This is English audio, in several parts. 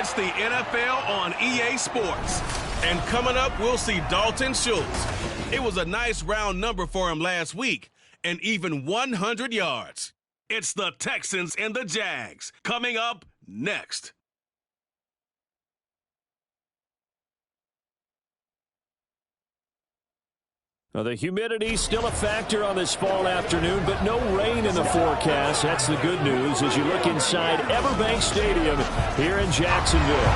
It's the NFL on EA Sports. And coming up, we'll see Dalton Schultz. It was a nice round number for him last week, and even 100 yards. It's the Texans and the Jags. Coming up next. Well, the humidity's still a factor on this fall afternoon, but no rain in the forecast. That's the good news as you look inside Everbank Stadium here in Jacksonville.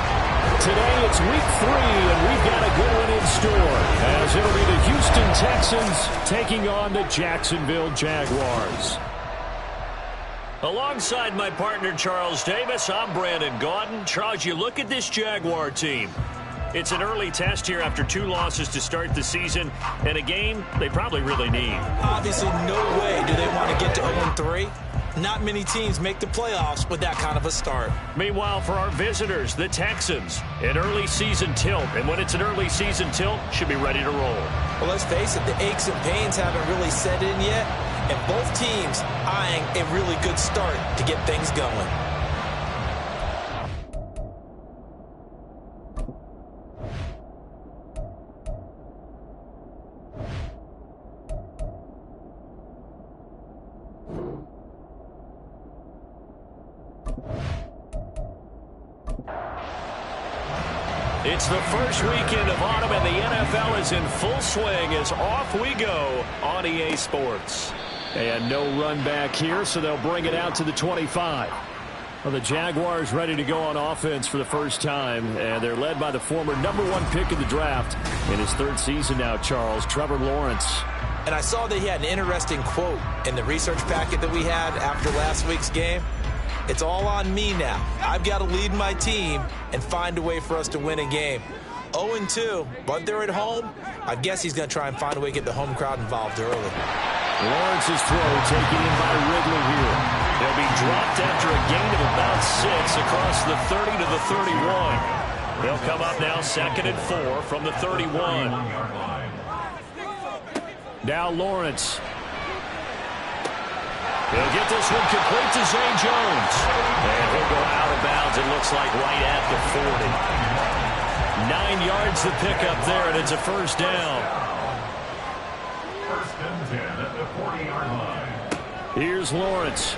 Today it's week 3, and we've got a good one in store, as it'll be the Houston Texans taking on the Jacksonville Jaguars. Alongside my partner Charles Davis, I'm Brandon Gaudin. Charles, you look at this Jaguar team. It's an early test here after 2 losses to start the season, and a game they probably really need. Obviously, no way do they want to get to 0-3. Not many teams make the playoffs with that kind of a start. Meanwhile, for our visitors, the Texans, an early season tilt. And when it's an early season tilt, should be ready to roll. Well, let's face it, the aches and pains haven't really set in yet, and both teams eyeing a really good start to get things going. It's the first weekend of autumn, and the NFL is in full swing as off we go on EA Sports. And no run back here, so they'll bring it out to the 25. Well, the Jaguars ready to go on offense for the first time, and they're led by the former #1 pick of the draft in his 3rd season now, Charles, Trevor Lawrence. And I saw that he had an interesting quote in the research packet that we had after last week's game. It's all on me now. I've got to lead my team and find a way for us to win a game. 0-2, but they're at home. I guess he's going to try and find a way to get the home crowd involved early. Lawrence's throw taken in by Ridley here. They'll be dropped after a gain of about 6 across the 30 to the 31. They'll come up now 2nd and 4 from the 31. Now Lawrence. He'll get this one complete to Zay Jones. And he'll go out of bounds, it looks like, right at the 40. 9 yards to pick up there, and it's a first down. 1st and 10 at the 40-yard line. Here's Lawrence.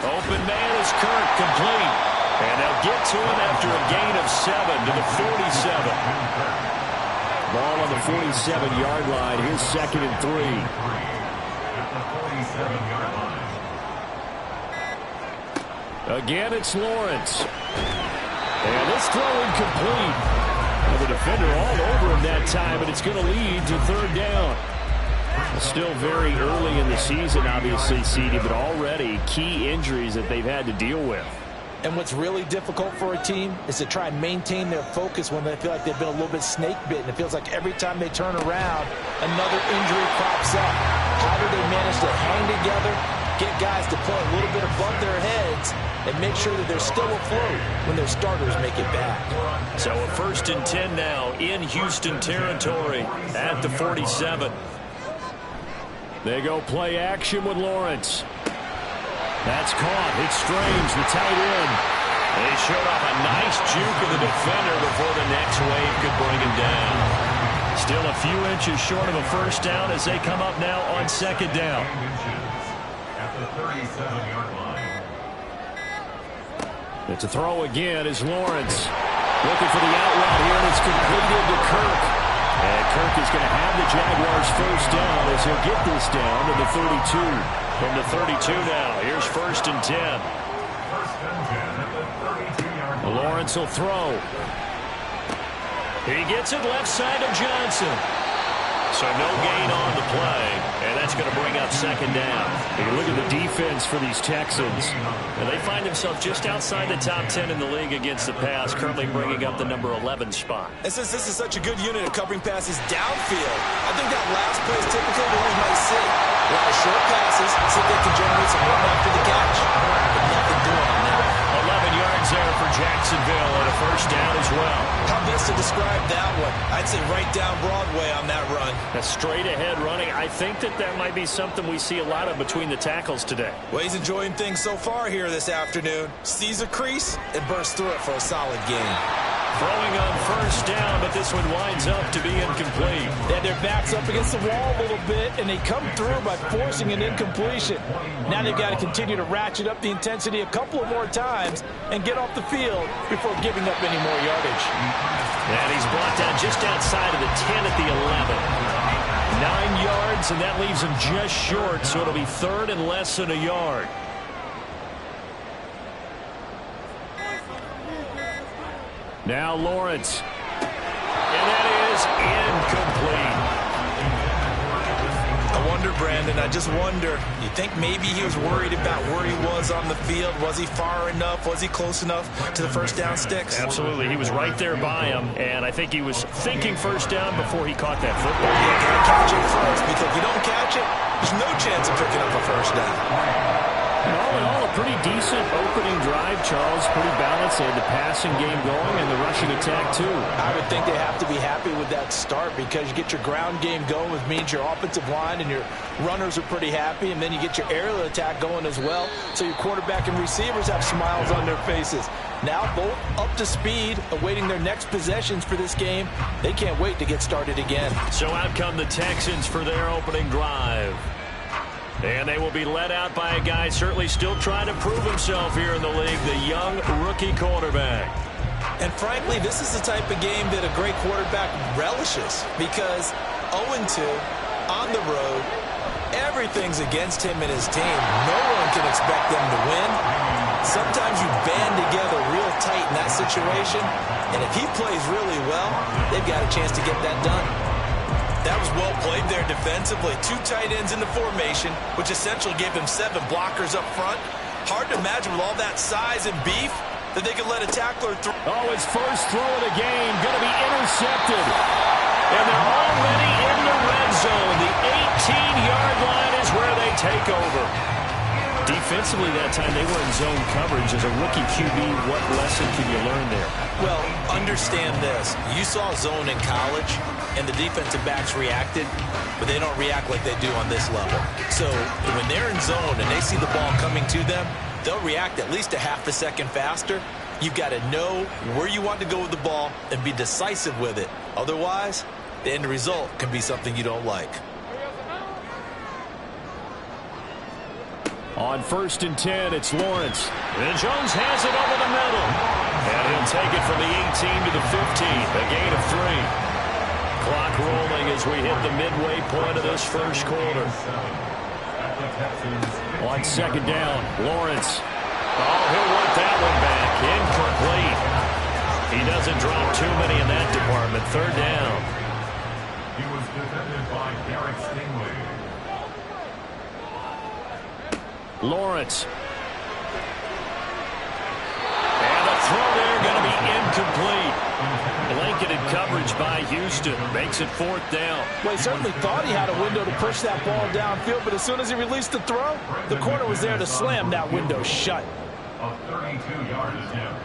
Open man is Kirk, complete. And they'll get to him after a gain of 7 to the 47. Ball on the 47-yard line. Here's 2nd and 3. Again, it's Lawrence. And this throw incomplete. Well, the defender all over him that time, and it's going to lead to 3rd down. Still very early in the season, obviously, CD, but already key injuries that they've had to deal with. And what's really difficult for a team is to try and maintain their focus when they feel like they've been a little bit snake-bitten. It feels like every time they turn around, another injury crops up. How do they manage to hang together, get guys to play a little bit above their heads, and make sure that they're still afloat when their starters make it back? So a 1st and 10 now in Houston territory at the 47. They go play action with Lawrence. That's caught. It's Strange, the tight end. They showed off a nice juke of the defender before the next wave could bring him down. Still a few inches short of a first down as they come up now on 2nd down. At the 37-yard line. It's a throw again as Lawrence looking for the out route here, and it's completed to Kirk. And Kirk is going to have the Jaguars first down as he'll get this down to the 32. From the 32 now, here's 1st and 10. 1st and 10 at the 32-yard line. Lawrence will throw. He gets it left side of Johnson. So no gain on the play, and that's going to bring up 2nd down. You look at the defense for these Texans, and they find themselves just outside the top 10 in the league against the pass, currently bringing up the number 11 spot. And since this is such a good unit of covering passes downfield, I think that last play is typically the one you might see. A lot of short passes, see if they can generate some run after the catch. But nothing doing on that. 11 yards there for Jackson. Jacksonville and a first down as well. How best to describe that one? I'd say right down Broadway on that run. A straight-ahead running. I think that might be something we see a lot of between the tackles today. Well, he's enjoying things so far here this afternoon. Sees a crease and bursts through it for a solid gain. Throwing on first down, but this one winds up to be incomplete. They had their backs up against the wall a little bit, and they come through by forcing an incompletion. Now they've got to continue to ratchet up the intensity a couple of more times and get off the field before giving up any more yardage. And he's brought down just outside of the 10 at the 11. 9 yards, and that leaves him just short, so it'll be third and less than a yard. Now Lawrence. And that is incomplete. I wonder, Brandon, I just wonder, you think maybe he was worried about where he was on the field? Was he far enough? Was he close enough to the first down sticks? Absolutely. He was right there by him, and I think he was thinking first down before he caught that football. You got to catch it first, because if you don't catch it, there's no chance of picking up a first down. All in all, a pretty decent opening drive, Charles. Pretty balanced. They had the passing game going and the rushing attack, too. I would think they have to be happy with that start because you get your ground game going, which means your offensive line and your runners are pretty happy, and then you get your aerial attack going as well, so your quarterback and receivers have smiles on their faces. Now both up to speed, awaiting their next possessions for this game. They can't wait to get started again. So out come the Texans for their opening drive. And they will be led out by a guy certainly still trying to prove himself here in the league, the young rookie quarterback. And frankly, this is the type of game that a great quarterback relishes because 0-2 on the road, everything's against him and his team. No one can expect them to win. Sometimes you band together real tight in that situation, and if he plays really well, they've got a chance to get that done. That was well played there defensively. 2 tight ends in the formation, which essentially gave them 7 blockers up front. Hard to imagine with all that size and beef that they could let a tackler through. Oh, his first throw of the game going to be intercepted. And they're already in the red zone. The 18-yard line is where they take over. Defensively that time, they were in zone coverage. As a rookie QB, what lesson can you learn there? Well, understand this. You saw zone in college, and the defensive backs reacted, but they don't react like they do on this level. So when they're in zone and they see the ball coming to them, they'll react at least a half a second faster. You've got to know where you want to go with the ball and be decisive with it. Otherwise, the end result can be something you don't like. On 1st and 10, it's Lawrence. And Jones has it over the middle. And he'll take it from the 18 to the 15. A gain of 3. Clock rolling as we hit the midway point of this first quarter. On 2nd down, Lawrence. Oh, he'll work that one back. Incomplete. He doesn't drop too many in that department. 3rd down. He was defended by Derek Stingley. Lawrence. And the throw there going to be incomplete. Blanketed coverage by Houston. Makes it 4th down. Well, he certainly thought he had a window to push that ball downfield, but as soon as he released the throw, the corner was there to slam that window shut. A 32-yard attempt.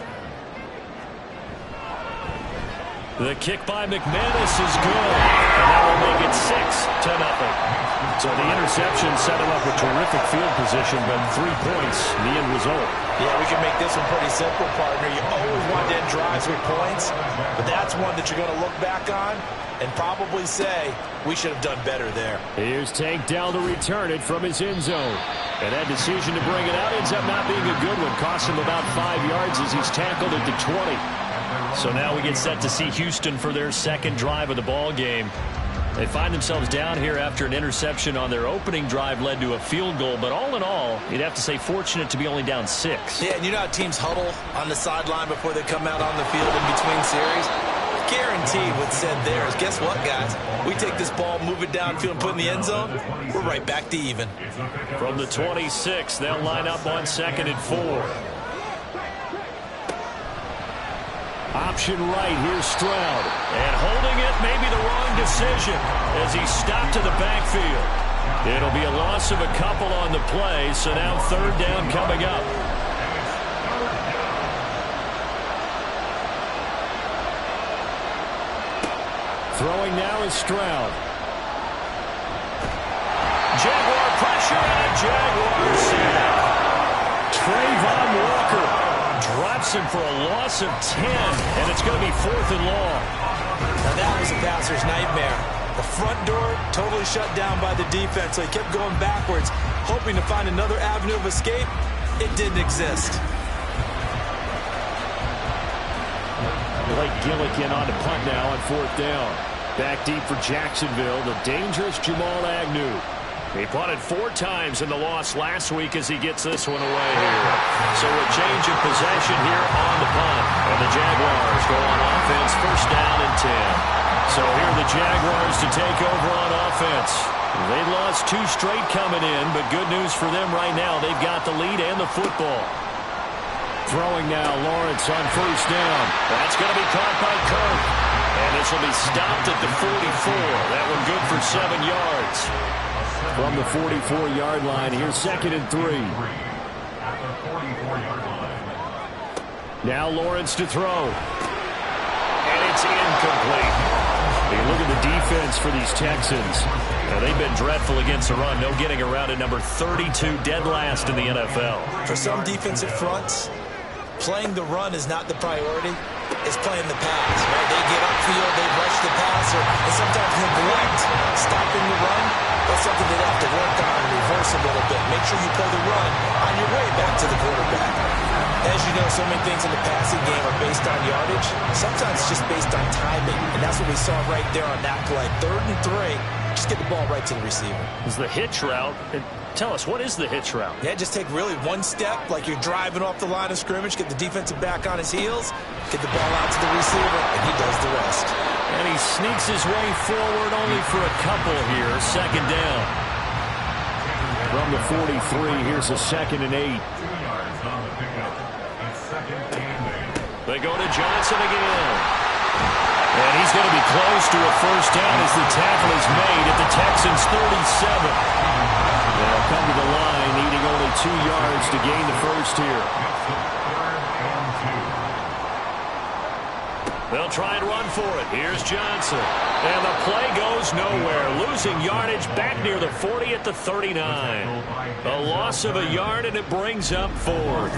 The kick by McManus is good. And that will make it 6-0. So the interception set him up with terrific field position, but 3 points, the end result. Yeah, we can make this one pretty simple, partner. You always want to end drives with points, but that's one that you're going to look back on and probably say, we should have done better there. Here's Tank Dell to return it from his end zone. And that decision to bring it out ends up not being a good one. Cost him about 5 yards as he's tackled at the 20. So now we get set to see Houston for their 2nd drive of the ball game. They find themselves down here after an interception on their opening drive led to a field goal. But all in all, you'd have to say fortunate to be only down 6. Yeah, and you know how teams huddle on the sideline before they come out on the field in between series? Guaranteed what's said there is, guess what, guys? We take this ball, move it downfield, and put it in the end zone, we're right back to even. From the 26, they'll line up on 2nd and 4. Option right, here's Stroud. And holding it, maybe the wrong decision as he stopped to the backfield. It'll be a loss of a couple on the play, so now 3rd down coming up. Throwing now is Stroud. Jaguar pressure and a Jaguar sack. Trayvon Walker drops him for a loss of 10, and it's going to be 4th and long. Now that was a passer's nightmare. The front door totally shut down by the defense, so he kept going backwards, hoping to find another avenue of escape. It didn't exist. Blake Gillikin on to punt now on 4th down. Back deep for Jacksonville, the dangerous Jamal Agnew. He punted 4 times in the loss last week as he gets this one away here. So a change of possession here on the punt. And the Jaguars go on offense, 1st down and 10. So here are the Jaguars to take over on offense. They lost 2 straight coming in, but good news for them right now. They've got the lead and the football. Throwing now, Lawrence on 1st down. That's going to be caught by Kirk. And this will be stopped at the 44. That one good for 7 yards. From the 44-yard line, here's 2nd and 3. Now Lawrence to throw. And it's incomplete. Hey, look at the defense for these Texans. Now, they've been dreadful against the run. No getting around at number 32, dead last in the NFL. For some defensive fronts, playing the run is not the priority. It's playing the pass, right? They get upfield, they rush the passer, and sometimes neglect stopping the run. That's something they have to work on and reverse a little bit. Make sure you play the run on your way back to the quarterback. As you know, so many things in the passing game are based on yardage. Sometimes it's just based on timing, and that's what we saw right there on that play. 3rd and 3, just get the ball right to the receiver. It's the hitch route. Tell us, what is the hitch route? Yeah, just take really one step, like you're driving off the line of scrimmage, get the defensive back on his heels, get the ball out to the receiver, and he does the rest. And he sneaks his way forward only for a couple here. 2nd down. From the 43, here's a 2nd and 8. They go to Johnson again. And he's going to be close to a 1st down as the tackle is made at the Texans' 37. They'll come to the line, needing only 2 yards to gain the 1st here. They'll try and run for it. Here's Johnson. And the play goes nowhere. Losing yardage back near the 40 at the 39. A loss of a yard, and it brings up 4th.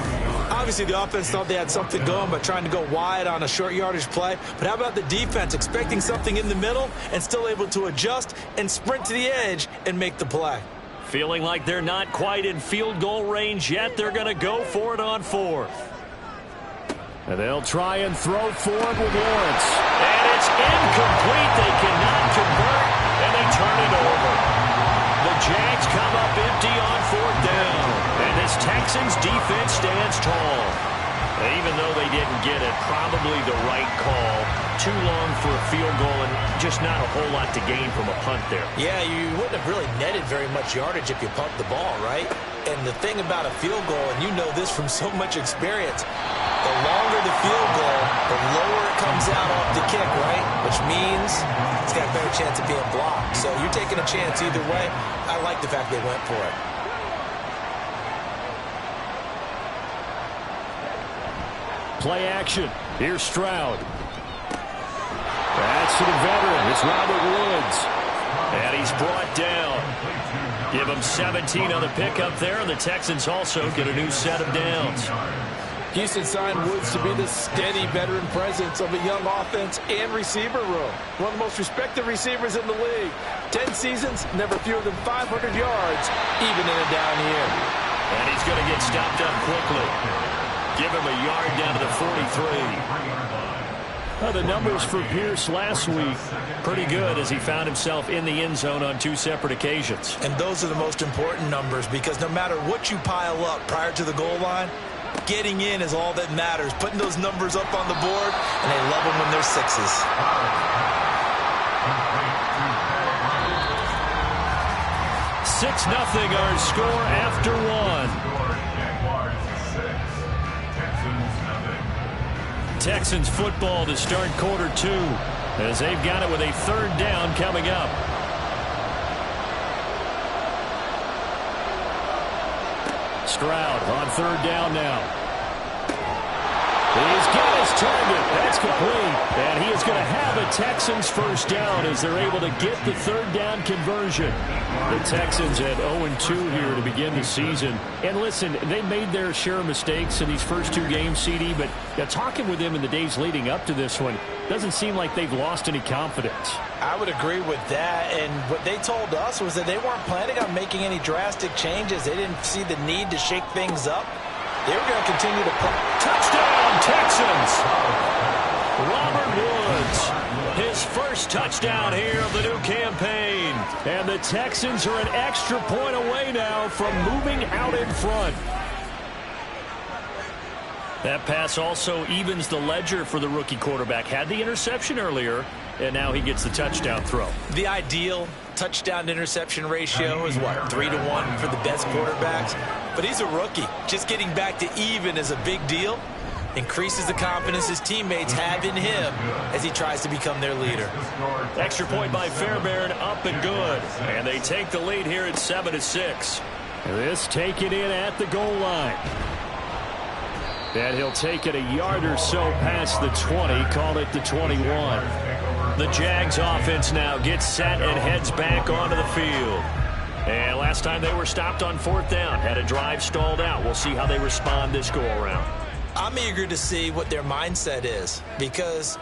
Obviously, the offense thought they had something going by trying to go wide on a short yardage play. But how about the defense expecting something in the middle and still able to adjust and sprint to the edge and make the play? Feeling like they're not quite in field goal range yet. They're going to go for it on 4th. And they'll try and throw forward with Lawrence. And it's incomplete. They cannot convert, and they turn it over. The Jags come up empty on 4th down. And this Texans defense stands tall. Even though they didn't get it, probably the right call. Too long for a field goal and just not a whole lot to gain from a punt there. Yeah, you wouldn't have really netted very much yardage if you pumped the ball, right? And the thing about a field goal, and you know this from so much experience, the longer the field goal, the lower it comes out off the kick, right? Which means it's got a better chance of being blocked. So you're taking a chance either way. I like the fact they went for it. Play action. Here's Stroud. That's to the veteran. It's Robert Woods. And he's brought down. Give him 17 on the pickup there, and the Texans also get a new set of downs. Houston signed Woods to be the steady veteran presence of a young offense and receiver room. One of the most respected receivers in the league. 10 seasons, never fewer than 500 yards, even in a down year. And he's going to get stopped up quickly. Give him a yard down to the 43. The numbers for Pierce last week, pretty good as he found himself in the end zone on 2 separate occasions. And those are the most important numbers because no matter what you pile up prior to the goal line, getting in is all that matters. Putting those numbers up on the board, and they love them when they're 6s. 6-0 our score after 1. Texans football to start quarter 2 as they've got it with a 3rd down coming up. Stroud on 3rd down now. He's got his target. That's complete. And he is going to have a Texans first down as they're able to get the third down conversion. The Texans at 0-2 here to begin the season. And listen, they made their share of mistakes in these first two games, CD, but talking with them in the days leading up to this one, doesn't seem like they've lost any confidence. I would agree with that, and what they told us was that they weren't planning on making any drastic changes. They didn't see the need to shake things up. They were going to continue to play. Touchdown, Texans! Robert Woods, his first touchdown here of the new campaign. And the Texans are an extra point away now from moving out in front. That pass also evens the ledger for the rookie quarterback. Had the interception earlier, and now he gets the touchdown throw. The ideal touchdown-interception ratio is, what, 3-to-1 for the best quarterbacks? But he's a rookie. Just getting back to even is a big deal. Increases the confidence his teammates have in him as he tries to become their leader. Extra point by Fairbairn, up and good. And they take the lead here at 7-6. This taken in at the goal line. And he'll take it a yard or so past the 20, call it the 21. The Jags offense now gets set and heads back onto the field. And last time they were stopped on fourth down, had a drive stalled out. We'll see how they respond this go-around. I'm eager to see what their mindset is, because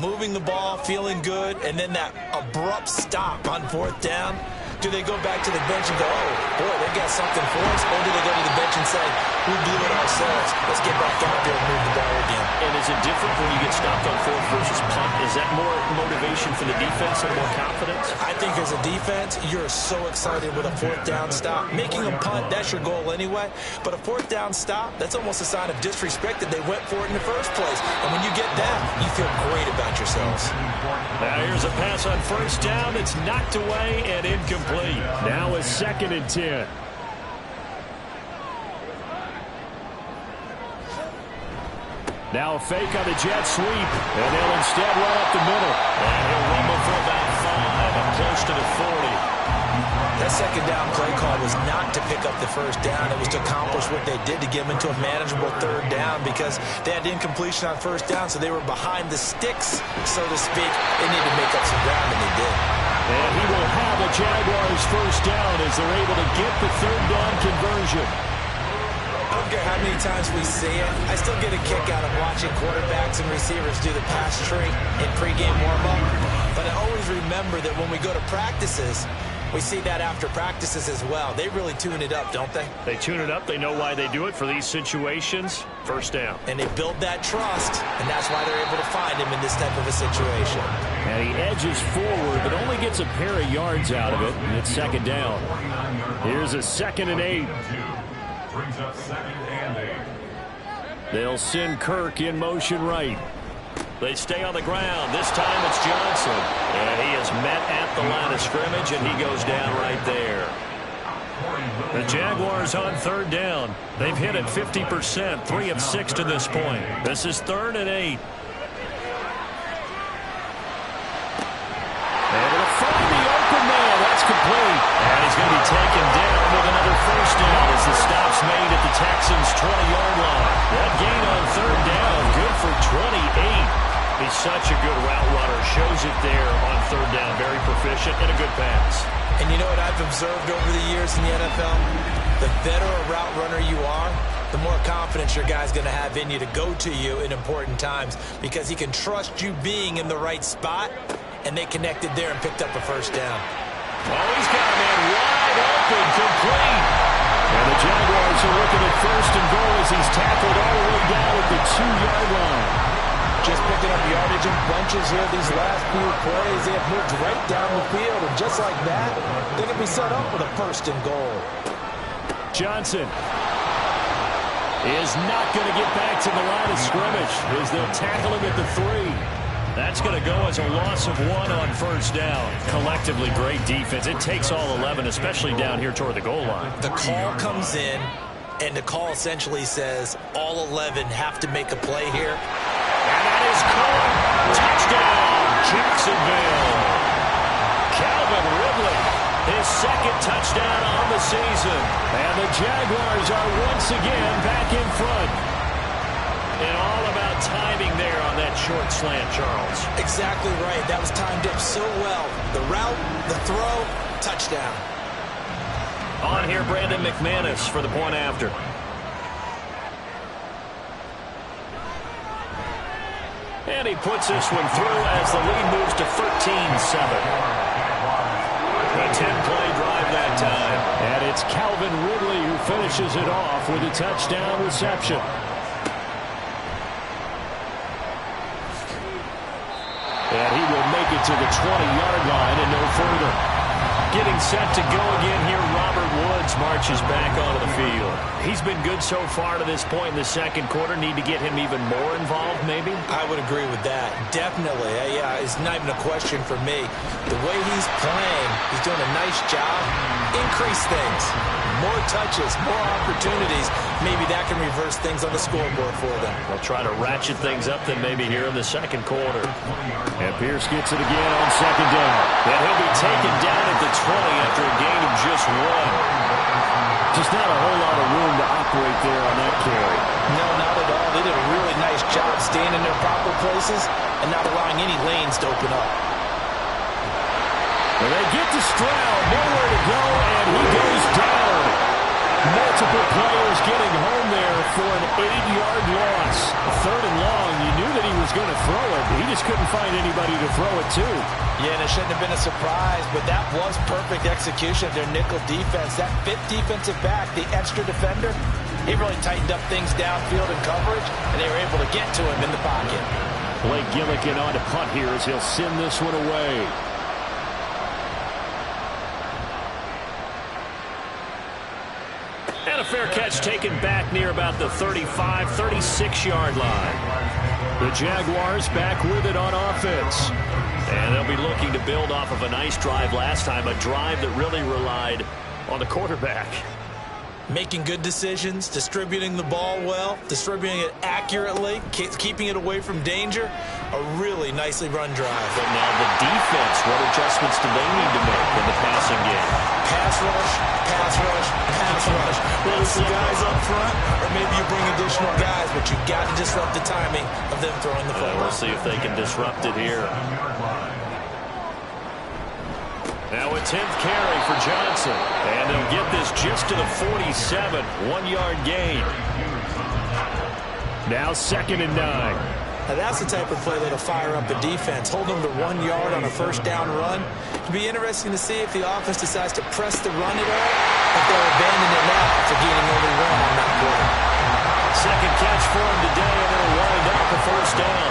moving the ball, feeling good, and then that abrupt stop on fourth down, do they go back to the bench and go, oh, boy, they got something for us? Or do they go to the bench and say, we blew it ourselves, let's get back out there and move the ball again? And is it different when you get stopped on fourth versus punt? Is that more motivation for the defense and more confidence? I think as a defense, you're so excited with a fourth down stop. Making a punt, that's your goal anyway. But a fourth down stop, that's almost a sign of disrespect that they went for it in the first place. And when you get that, you feel great about yourselves. Now here's a pass on first down. It's knocked away and incomplete. Now a 2nd and 10. Now a fake on the jet sweep. And they'll instead run up the middle. And he'll rumble for about 5 and close to the 40. That second down play call was not to pick up the first down. It was to accomplish what they did to get them into a manageable third down, because they had incompletion on first down, so they were behind the sticks, so to speak. They needed to make up some ground, and they did. And he will have a Jaguars first down as they're able to get the third down conversion. I don't care how many times we see it. I still get a kick out of watching quarterbacks and receivers do the pass tree in pregame warm-up. But I always remember that when we go to practices, we see that after practices as well. They really tune it up, don't they? They tune it up. They know why they do it for these situations. First down. And they build that trust, and that's why they're able to find him in this type of a situation. And he edges forward, but only gets a pair of yards out of it, and it's 2nd down. Here's a 2nd and 8. Brings up 2nd and 8. They'll send Kirk in motion right. They stay on the ground. This time it's Johnson. And he is met at the line of scrimmage, and he goes down right there. The Jaguars on 3rd down. They've hit it 50%, 3 of 6 to this point. This is 3rd and 8. And it'll find the open man. That's complete. And he's going to be taken down with another first down as the stop's made at the Texans' 20-yard line. That gain on 3rd down, good for 28. He's such a good route runner. Shows it there on 3rd down. Very proficient and a good pass. And you know what I've observed over the years in the NFL? The better a route runner you are, the more confidence your guy's going to have in you to go to you in important times, because he can trust you being in the right spot, and they connected there and picked up a first down. Oh, he's got a man wide open, complete. And the Jaguars are looking at 1st and goal as he's tackled all the way down at the 2-yard line. Just picking up yardage in bunches here these last few plays. They have moved right down the field, and just like that, they can be set up with a 1st and goal. Johnson is not going to get back to the line of scrimmage as they'll tackle him at the 3. That's going to go as a loss of 1 on 1st down. Collectively, great defense. It takes all 11, especially down here toward the goal line. The call comes in, and the call essentially says all 11 have to make a play here. And that is caught. Touchdown, Jacksonville. Calvin Ridley, his 2nd touchdown on the season. And the Jaguars are once again back in front. And all about timing there on that short slant, Charles. Exactly right. That was timed up so well. The route, the throw, touchdown. On here, Brandon McManus for the point after. And he puts this one through as the lead moves to 13-7. A 10-play drive that time. And it's Calvin Ridley who finishes it off with a touchdown reception. And he will make it to the 20-yard line and no further. Getting set to go again here, Robert Woods marches back onto the field. He's been good so far to this point in the second quarter. Need to get him even more involved, maybe? I would agree with that. Definitely. Yeah, it's not even a question for me. The way he's playing, he's doing a nice job. Increase things. More touches, more opportunities. Maybe that can reverse things on the scoreboard for them. They'll try to ratchet things up then maybe here in the second quarter. And Pierce gets it again on second down. And he'll be taken down at the 20 after a gain of just 1. Just not a whole lot of room to operate there on that carry. No, not at all. They did a really nice job staying in their proper places and not allowing any lanes to open up. And they get to Stroud, nowhere to go, and he goes down. Multiple players getting home there for an 8-yard loss. Third and long, you knew that he was going to throw it. He just couldn't find anybody to throw it to. Yeah, and it shouldn't have been a surprise, but that was perfect execution of their nickel defense. That fifth defensive back, the extra defender, he really tightened up things downfield in coverage, and they were able to get to him in the pocket. Blake Gillikin on to punt here as he'll send this one away. And a fair catch taken back near about the 35, 36-yard line. The Jaguars back with it on offense. And they'll be looking to build off of a nice drive last time, a drive that really relied on the quarterback. Making good decisions, distributing the ball well, distributing it accurately, keeping it away from danger. A really nicely run drive. But now the defense, what adjustments do they need to make in the passing game? Pass rush, pass rush, pass rush. Whether it's the guys up front or maybe you bring additional guys, but you've got to disrupt the timing of them throwing the football. We'll see if they can disrupt it here. Now a 10th carry for Johnson. And they'll get this just to the 47. 1-yard gain. Now 2nd and 9. Now that's the type of play that'll fire up a defense. Hold them to 1 yard on a first down run. It'll be interesting to see if the offense decides to press the run at all, if they'll abandon it now after gaining only 1 on that play. Second catch for him today, and it'll wind up a first down.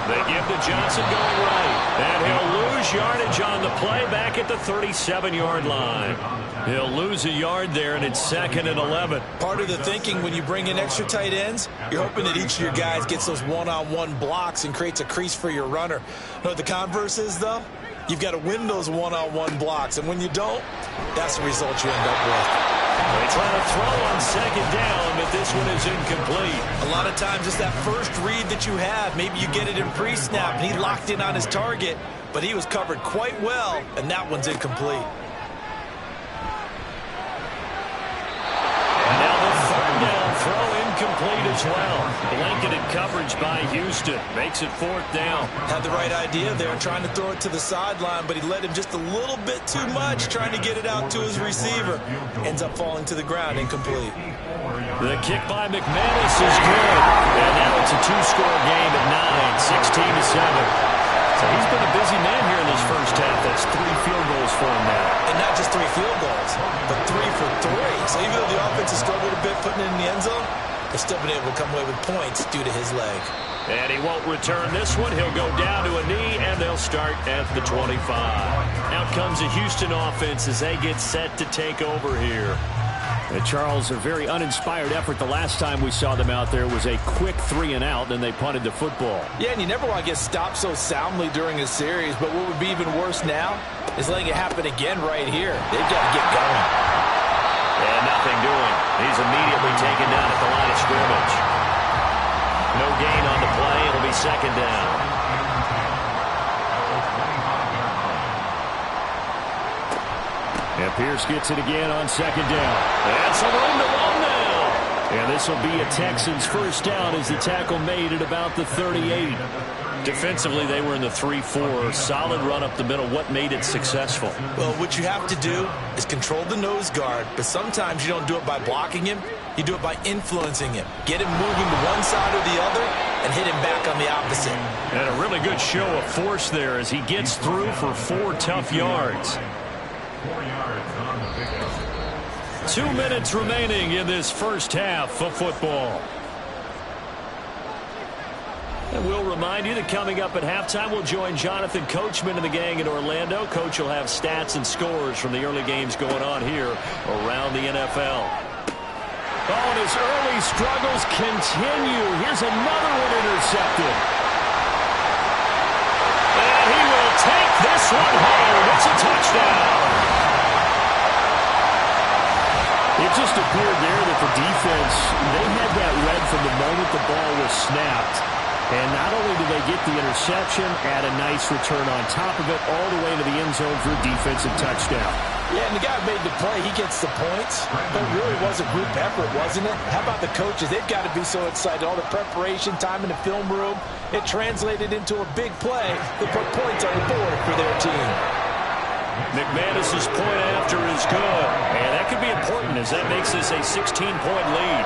They give to Johnson going right. And he'll lose yardage on the play back at the 37-yard line. He'll lose a yard there, and it's 2nd and 11. Part of the thinking when you bring in extra tight ends, you're hoping that each of your guys gets those one-on-one blocks and creates a crease for your runner. You know what the converse is, though? You've got to win those one-on-one blocks, and when you don't, that's the result you end up with. They try to throw on 2nd down, but this one is incomplete. A lot of times it's that first read that you have. Maybe you get it in pre-snap, and he locked in on his target, but he was covered quite well, and that one's incomplete. And now the 3rd down throw incomplete as well. Blanketed coverage by Houston. Makes it 4th down. Had the right idea there, trying to throw it to the sideline, but he led him just a little bit too much, trying to get it out to his receiver. Ends up falling to the ground, incomplete. The kick by McManus is good. And now it's a 2-score game at 9, 16-7. So he's been a busy man here in this first half. That's 3 field goals for him now. And not just 3 field goals, but 3 for 3. So even though the offense has struggled a bit putting it in the end zone, they've still been able to come away with points due to his leg. And he won't return this one. He'll go down to a knee, and they'll start at the 25. Out comes the Houston offense as they get set to take over here. And Charles, a very uninspired effort. The last time we saw them out there was a quick 3-and-out, and they punted the football. Yeah, and you never want to get stopped so soundly during a series, but what would be even worse now is letting it happen again right here. They've got to get going. And nothing doing. He's immediately taken down at the line of scrimmage. No gain on the play. It'll be 2nd down. And Pierce gets it again on second down. That's some room to run now. And this will be a Texans first down as the tackle made at about the 38. Defensively, they were in the 3-4. Solid run up the middle. What made it successful? Well, what you have to do is control the nose guard, but sometimes you don't do it by blocking him. You do it by influencing him. Get him moving to one side or the other and hit him back on the opposite. And a really good show of force there as he gets through for 4 tough yards. 4 yards on the pickup. 2 minutes remaining in this first half of football. And we'll remind you that coming up at halftime, we'll join Jonathan Coachman and the gang in Orlando. Coach will have stats and scores from the early games going on here around the NFL. Oh, and his early struggles continue. Here's another one intercepted. And he will take this one home. It's a touchdown. It just appeared there that the defense, they had that read from the moment the ball was snapped. And not only do they get the interception, add a nice return on top of it, all the way to the end zone for a defensive touchdown. Yeah, and the guy who made the play, he gets the points. But it really was a group effort, wasn't it? How about the coaches? They've got to be so excited. All the preparation, time in the film room, it translated into a big play that put points on the board for their team. McManus's point after is good. And that could be important as that makes this a 16-point lead.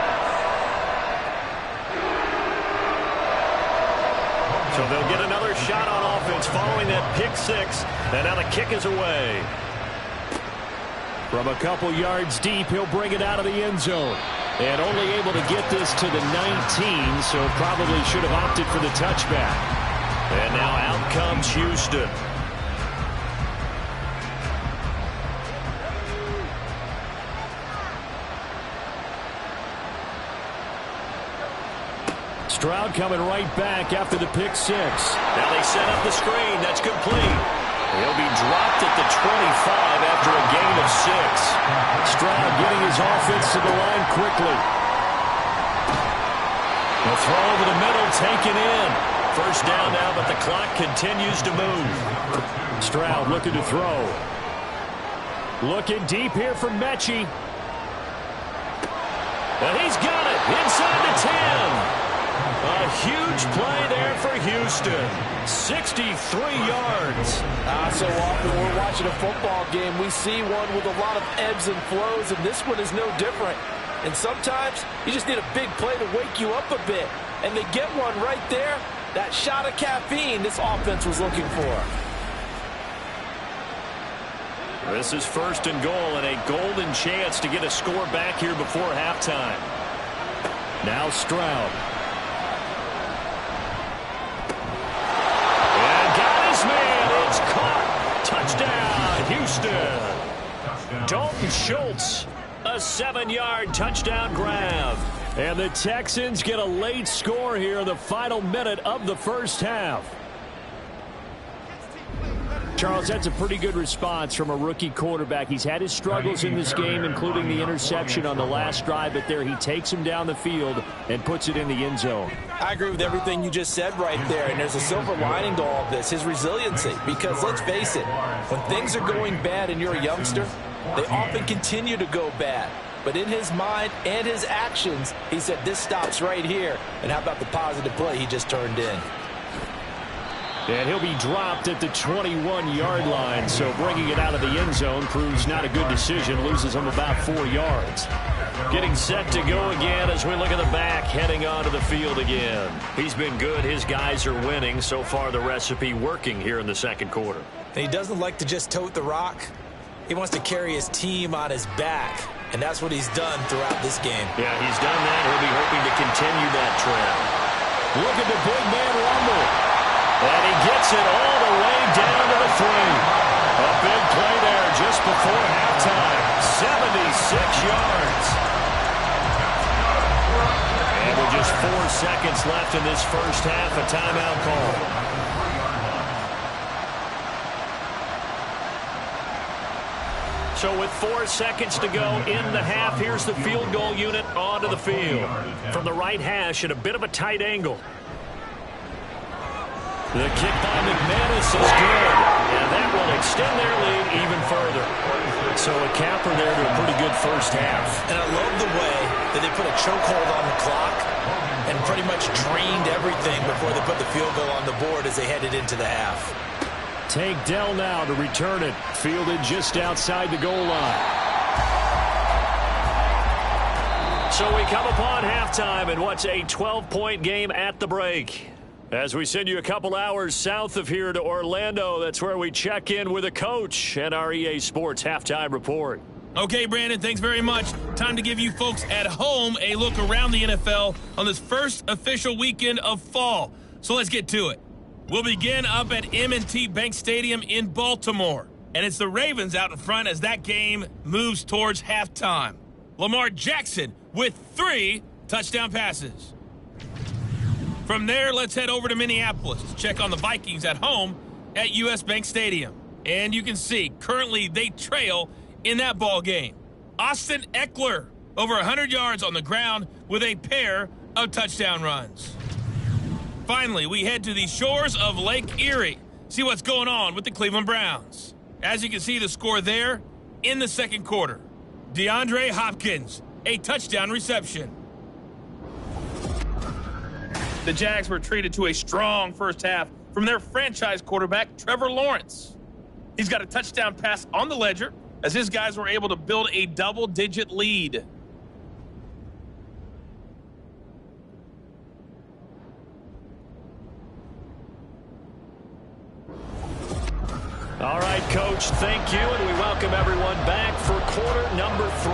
So they'll get another shot on offense following that pick six. And now the kick is away. From a couple yards deep, he'll bring it out of the end zone. And only able to get this to the 19, so probably should have opted for the touchback. And now out comes Houston. Stroud coming right back after the pick six. Now they set up the screen. That's complete. He'll be dropped at the 25 after a gain of 6. Stroud getting his offense to the line quickly. The throw over the middle taken in. First down now, but the clock continues to move. Stroud looking to throw. Looking deep here for Mechie. And he's got it inside the 10. A huge play there for Houston. 63 yards. So often we're watching a football game, we see one with a lot of ebbs and flows, and this one is no different. And sometimes you just need a big play to wake you up a bit. And they get one right there. That shot of caffeine this offense was looking for. This is first and goal and a golden chance to get a score back here before halftime. Now Stroud. Man, it's caught. Touchdown, Houston. Dalton Schultz, a 7-yard touchdown grab. And the Texans get a late score here in the final minute of the first half. Charles, that's a pretty good response from a rookie quarterback. He's had his struggles in this game, including the interception on the last drive, but there he takes him down the field and puts it in the end zone. I agree with everything you just said right there, and there's a silver lining to all of this, his resiliency. Because let's face it, when things are going bad and you're a youngster, they often continue to go bad. But in his mind and his actions, he said, this stops right here. And how about the positive play he just turned in? And he'll be dropped at the 21-yard line, so bringing it out of the end zone proves not a good decision, loses him about 4 yards. Getting set to go again as we look at the back, heading onto the field again. He's been good. His guys are winning. So far, the recipe working here in the second quarter. And he doesn't like to just tote the rock. He wants to carry his team on his back, and that's what he's done throughout this game. Yeah, he's done that. He'll be hoping to continue that trend. Look at the big man rumble. And he gets it all the way down to the 3. A big play there just before halftime. 76 yards. And with just 4 seconds left in this first half, a timeout call. So with 4 seconds to go in the half, here's the field goal unit onto the field. From the right hash at a bit of a tight angle. The kick by McManus is good, and that will extend their lead even further. So a capper there to a pretty good first half. And I love the way that they put a chokehold on the clock and pretty much drained everything before they put the field goal on the board as they headed into the half. Tank Dell now to return it. Fielded just outside the goal line. So we come upon halftime in what's a 12-point game at the break. As we send you a couple hours south of here to Orlando, that's where we check in with a coach and our EA Sports Halftime Report. Okay, Brandon, thanks very much. Time to give you folks at home a look around the NFL on this first official weekend of fall. So let's get to it. We'll begin up at M&T Bank Stadium in Baltimore. And it's the Ravens out in front as that game moves towards halftime. Lamar Jackson with 3 touchdown passes. From there, let's head over to Minneapolis to check on the Vikings at home at US Bank Stadium. And you can see, currently they trail in that ball game. Austin Eckler, over 100 yards on the ground with a pair of touchdown runs. Finally, we head to the shores of Lake Erie. See what's going on with the Cleveland Browns. As you can see, the score there in the second quarter. DeAndre Hopkins, a touchdown reception. The Jags were treated to a strong first half from their franchise quarterback, Trevor Lawrence. He's got a touchdown pass on the ledger as his guys were able to build a double-digit lead. All right, Coach, thank you, and we welcome everyone back for quarter number 3.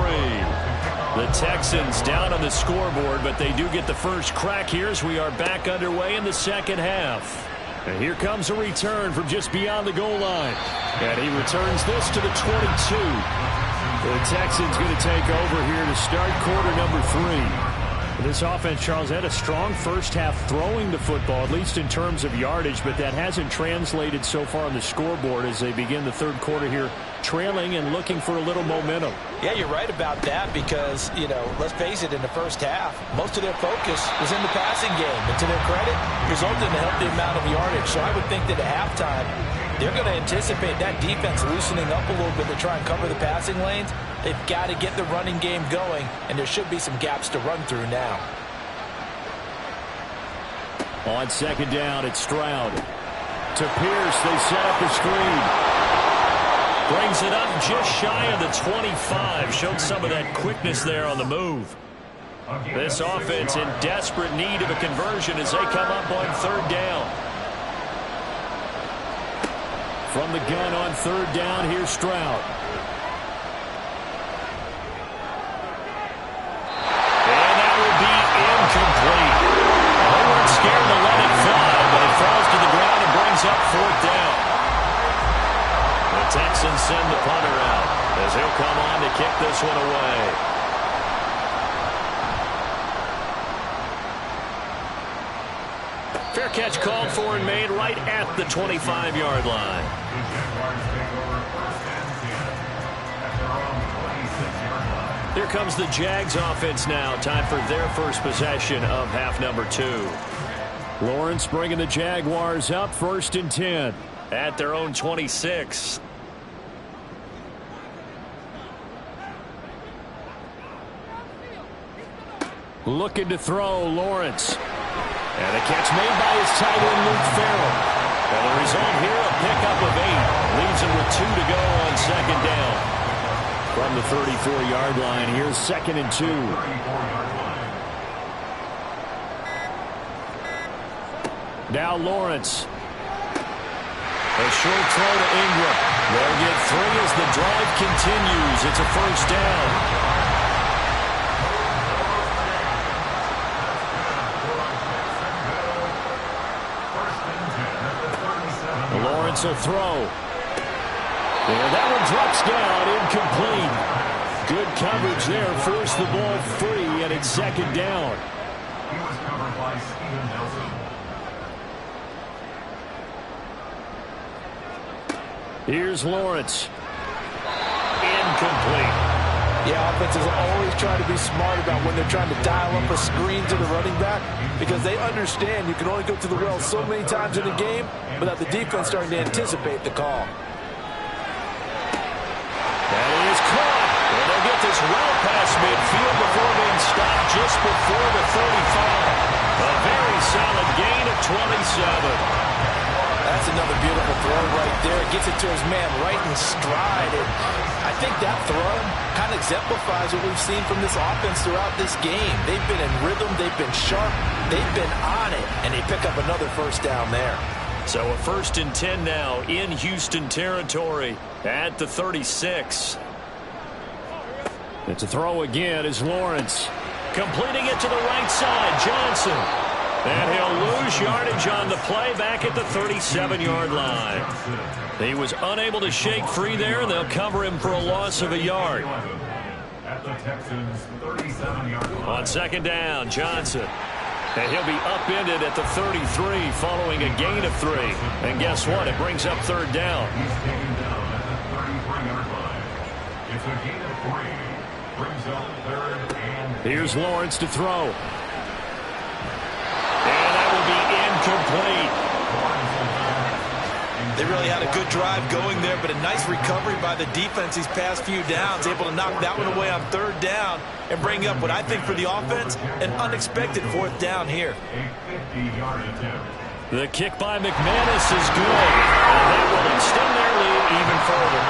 The Texans down on the scoreboard, but they do get the first crack here as we are back underway in the second half. And here comes a return from just beyond the goal line. And he returns this to the 22. The Texans going to take over here to start quarter number 3. This offense, Charles, had a strong first half throwing the football, at least in terms of yardage, but that hasn't translated so far on the scoreboard as they begin the third quarter here, trailing and looking for a little momentum. Yeah, you're right about that because, let's face it, in the first half, most of their focus was in the passing game. And to their credit, resulted in a healthy amount of yardage. So I would think that at halftime, they're going to anticipate that defense loosening up a little bit to try and cover the passing lanes. They've got to get the running game going, and there should be some gaps to run through now. On second down, it's Stroud. To Pierce, they set up the screen. Brings it up just shy of the 25. Showed some of that quickness there on the move. This offense in desperate need of a conversion as they come up on third down. From the gun on third down, here's Stroud. And that will be incomplete. They weren't scared to let it fly, but it falls to the ground and brings up fourth down. The Texans send the punter out as he'll come on to kick this one away. Fair catch called for and made right at the 25-yard line. Here comes the Jags offense now. Time for their first possession of half number 2. Lawrence bringing the Jaguars up 1st and 10 at their own 26. Looking to throw, Lawrence. And a catch made by his tight end, Luke Farrell. And the result here, a pickup of 8. Leaves him with 2 to go on second down. From the 34-yard line, here's 2nd and 2. Now Lawrence. A short throw to Ingram. They'll get 3 as the drive continues. It's a first down. Lawrence a throw. And that one drops down, incomplete. Good coverage there, forced the ball free, and it's second down. He was covered by Steven Nelson. Here's Lawrence. Incomplete. Yeah, offenses always try to be smart about when they're trying to dial up a screen to the running back because they understand you can only go to the well so many times in a game without the defense starting to anticipate the call. That is with this well past midfield before being stopped just before the 35. A very solid gain of 27. That's another beautiful throw right there. Gets it to his man right in stride. And I think that throw kind of exemplifies what we've seen from this offense throughout this game. They've been in rhythm. They've been sharp. They've been on it. And they pick up another first down there. So a 1st and 10 now in Houston territory at the 36. It's a throw again is Lawrence. Completing it to the right side, Johnson. And he'll lose yardage on the play back at the 37-yard line. He was unable to shake free there, and they'll cover him for a loss of a yard. At the Texans' 37-yard line. On 2nd down, Johnson. And he'll be upended at the 33 following a gain of 3. And guess what? It brings up 3rd down. He's taken down at the 33-yard line. It's a gain of 3. Brings up 3rd and... Here's Lawrence to throw. And that will be incomplete. They really had a good drive going there, but a nice recovery by the defense these past few downs. Able to knock that one away on 3rd down and bring up what I think for the offense, an unexpected 4th down here. A 50-yard attempt. The kick by McManus is good. And that will extend their lead even further.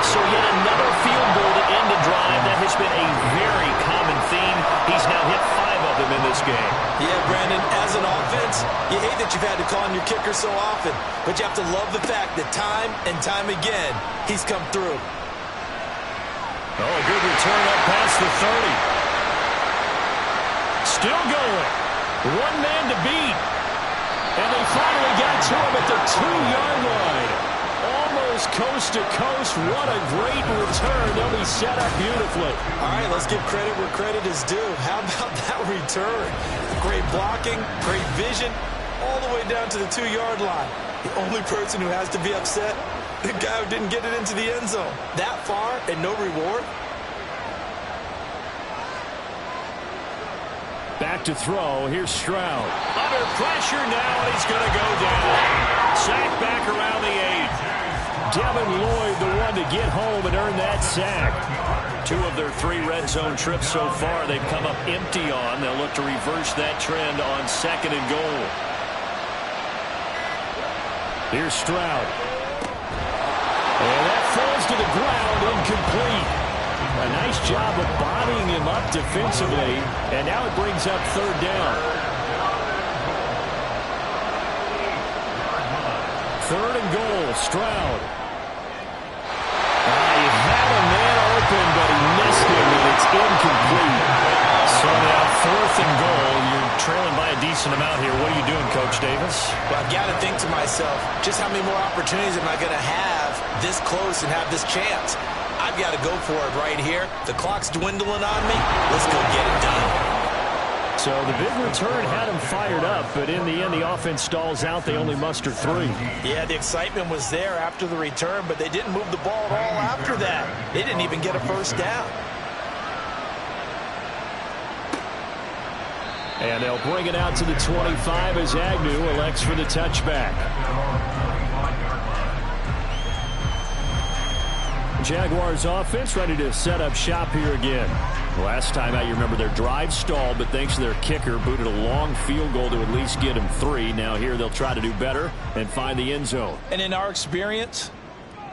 So yet another field goal to end the drive. That has been a very common theme. He's now hit 5 of them in this game. Yeah, Brandon, as an offense, you hate that you've had to call on your kicker so often, but you have to love the fact that time and time again, he's come through. Oh, a good return up past the 30. Still going. One man to beat. And they finally got to him at the 2-yard line. Almost coast to coast. What a great return. They'll be set up beautifully. All right, let's give credit where credit is due. How about that return? Great blocking, great vision, all the way down to the 2-yard line. The only person who has to be upset, the guy who didn't get it into the end zone. That far and no reward. Back to throw. Here's Stroud. Under pressure now, and he's going to go down. Sack back around the 8. Devin Lloyd, the one to get home and earn that sack. 2 of their 3 red zone trips so far they've come up empty on. They'll look to reverse that trend on 2nd and goal. Here's Stroud. And that falls to the ground, incomplete. A nice job of bodying him up defensively, and now it brings up 3rd down. 3rd and goal, Stroud. He had a man open, but he missed him, and it's incomplete. So now 4th and goal. You're trailing by a decent amount here. What are you doing, Coach Davis? Well, I've got to think to myself, just how many more opportunities am I going to have this close and have this chance? I've got to go for it right here. The clock's dwindling on me. Let's go get it done. So the big return had him fired up, but in the end, the offense stalls out. They only muster 3. Yeah, the excitement was there after the return, but they didn't move the ball at all after that. They didn't even get a first down. And they'll bring it out to the 25 as Agnew elects for the touchback. Jaguars offense ready to set up shop here again. Last time out, you remember their drive stalled, but thanks to their kicker, booted a long field goal to at least get him 3. Now here they'll try to do better and find the end zone. And in our experience,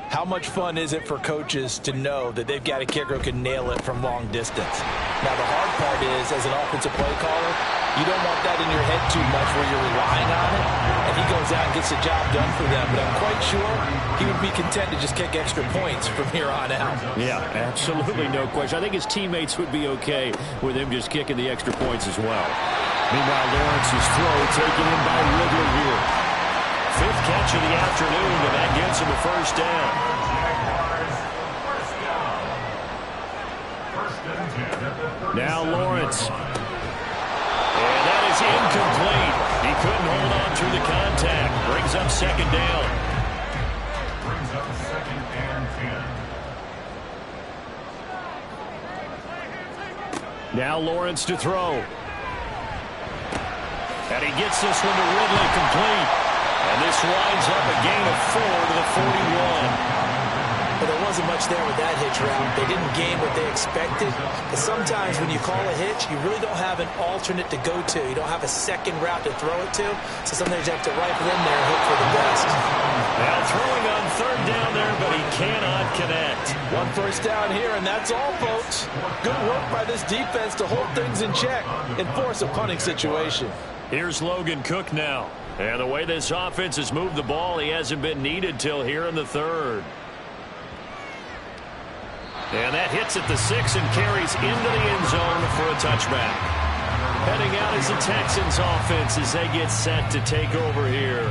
how much fun is it for coaches to know that they've got a kicker who can nail it from long distance? Now, the hard part is, as an offensive play caller, you don't want that in your head too much where you're relying on it, and he goes out and gets the job done for them. But I'm quite sure he would be content to just kick extra points from here on out. Yeah, absolutely no question. I think his teammates would be okay with him just kicking the extra points as well. Meanwhile, Lawrence's throw taken in by Ridley here. 5th catch of the afternoon, and that gets him a first down. Now Lawrence. And that is incomplete. He couldn't hold on through the contact. Brings up 2nd down. Brings up 2nd and 10. Now Lawrence to throw. And he gets this one to Ridley complete. And this winds up a gain of 4 to the 41. But there wasn't much there with that hitch route. They didn't gain what they expected. But sometimes when you call a hitch, you really don't have an alternate to go to. You don't have a second route to throw it to. So sometimes you have to rifle in there and hope for the best. Now throwing on third down there, but he cannot connect. One first down here, and that's all, folks. Good work by this defense to hold things in check and force a punting situation. Here's Logan Cook now. And the way this offense has moved the ball, he hasn't been needed till here in the third. And that hits at the 6 and carries into the end zone for a touchback. Heading out is the Texans offense as they get set to take over here.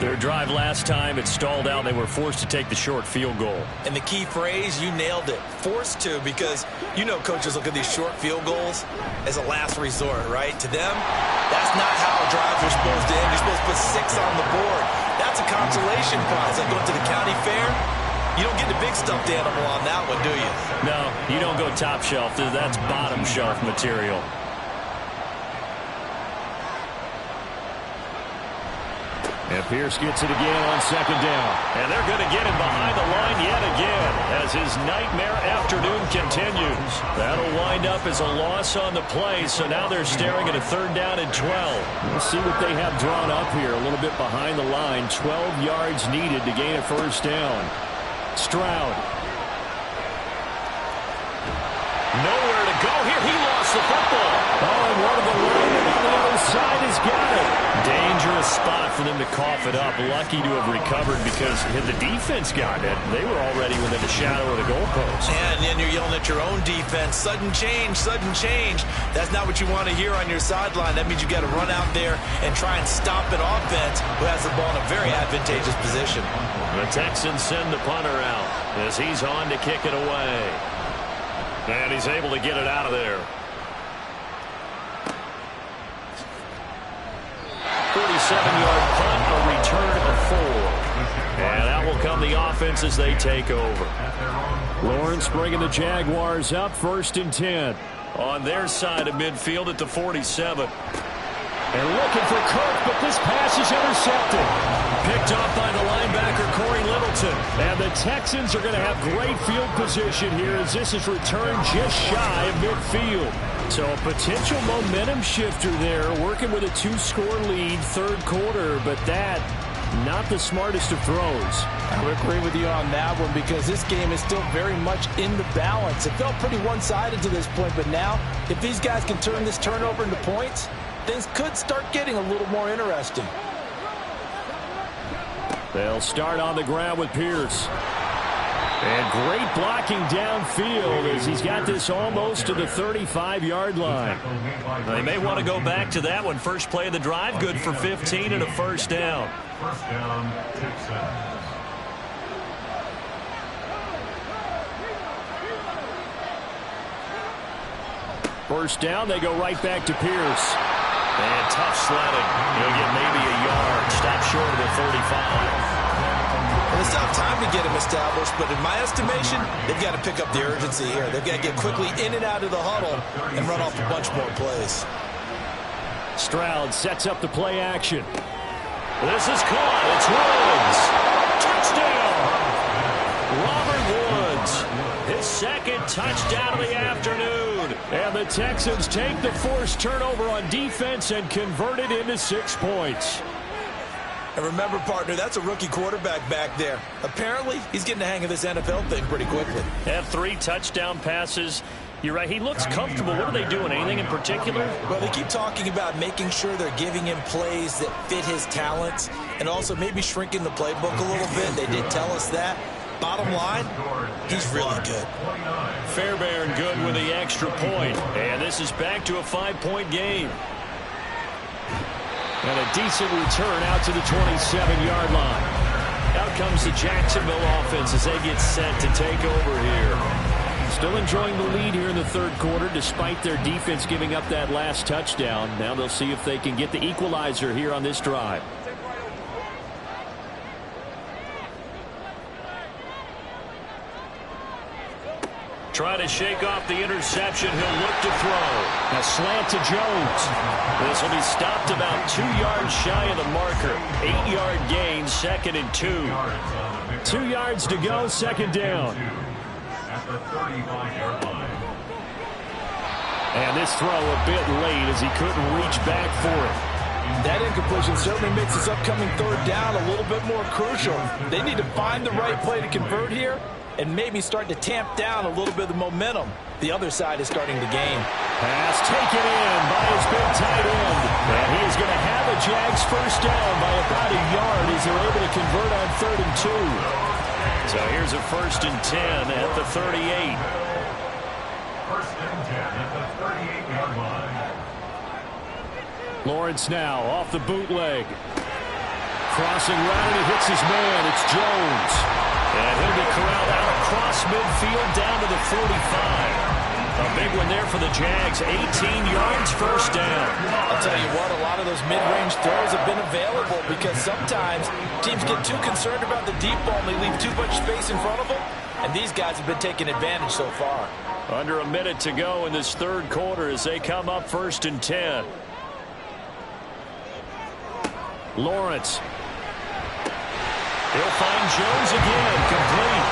Their drive last time, it stalled out. They were forced to take the short field goal. And the key phrase, you nailed it. Forced to, because you know coaches look at these short field goals as a last resort, right? To them, that's not how drives are supposed to end. You're supposed to put 6 on the board. That's a consolation prize. Like going to the county fair, you don't get the big stuffed animal on that one, do you? No, you don't go top shelf. That's bottom shelf material. And Pierce gets it again on second down. And they're going to get him behind the line yet again as his nightmare afternoon continues. That'll wind up as a loss on the play, so now they're staring at a third down and 12. We'll see what they have drawn up here. A little bit behind the line. 12 yards needed to gain a first down. Stroud. Nowhere to go here. He lost the football. Oh, and one of the linemen on the other side has got it. Dangerous spot for them to cough it up. Lucky to have recovered because had the defense gotten it, they were already within the shadow of the goalpost. And then you're yelling at your own defense. Sudden change, sudden change. That's not what you want to hear on your sideline. That means you've got to run out there and try and stop an offense who has the ball in a very advantageous position. The Texans send the punter out as he's on to kick it away. And he's able to get it out of there. 47-yard punt, a return of 4. And that will come the offense as they take over. Lawrence bringing the Jaguars up, 1st and 10. On their side of midfield at the 47. And looking for Kirk, but this pass is intercepted. Picked off by the linebacker, Corey Littleton. And the Texans are going to have great field position here as this is returned just shy of midfield. So a potential momentum shifter there, working with a 2-score lead, third quarter, but that, not the smartest of throws. I would agree with you on that one because this game is still very much in the balance. It felt pretty one-sided to this point, but now, if these guys can turn this turnover into points, things could start getting a little more interesting. They'll start on the ground with Pierce. And great blocking downfield as he's got this almost to the 35-yard line. They may want to go back to that one. First play of the drive, good for 15 and a first down. First down, Texans. First down, they go right back to Pierce. And tough sledding. He'll get maybe a yard. Stop short of the 35. Well, it's not time to get him established, but in my estimation, they've got to pick up the urgency here. They've got to get quickly in and out of the huddle and run off a bunch more plays. Stroud sets up the play action. This is caught. It's Woods. Touchdown. Robert Woods. His second touchdown of the afternoon. And the Texans take the forced turnover on defense and convert it into 6 points. And remember, partner, that's a rookie quarterback back there. Apparently, he's getting the hang of this NFL thing pretty quickly. Have 3 touchdown passes. You're right. He looks comfortable. What are they doing? Anything in particular? Well, they keep talking about making sure they're giving him plays that fit his talents and also maybe shrinking the playbook a little bit. They did tell us that. Bottom line, he's really good. Fairbairn good with the extra point. And this is back to a 5-point game. And a decent return out to the 27-yard line. Out comes the Jacksonville offense as they get set to take over here. Still enjoying the lead here in the third quarter despite their defense giving up that last touchdown. Now they'll see if they can get the equalizer here on this drive. Trying to shake off the interception. He'll look to throw. A slant to Jones. This will be stopped about 2 yards shy of the marker. 8-yard gain, 2nd and 2. 2 yards to go, 2nd down. At the 35-yard line. And this throw a bit late as he couldn't reach back for it. That incompletion certainly makes this upcoming 3rd down a little bit more crucial. They need to find the right play to convert here and maybe start to tamp down a little bit of the momentum the other side is starting to gain. Pass taken in by his big tight end. And he is going to have a Jags 1st down by about a yard as they're able to convert on 3rd and 2. So here's a 1st and 10 at the 38. 1st and 10 at the 38-yard line. Lawrence now off the bootleg. Crossing right, and he hits his man. It's Jones. And he'll be corralled out across midfield down to the 45. A big one there for the Jags. 18 yards, 1st down. I'll tell you what, a lot of those mid-range throws have been available because sometimes teams get too concerned about the deep ball and they leave too much space in front of them. And these guys have been taking advantage so far. Under a minute to go in this 3rd quarter as they come up 1st and 10. Lawrence. He'll find Jones again, complete.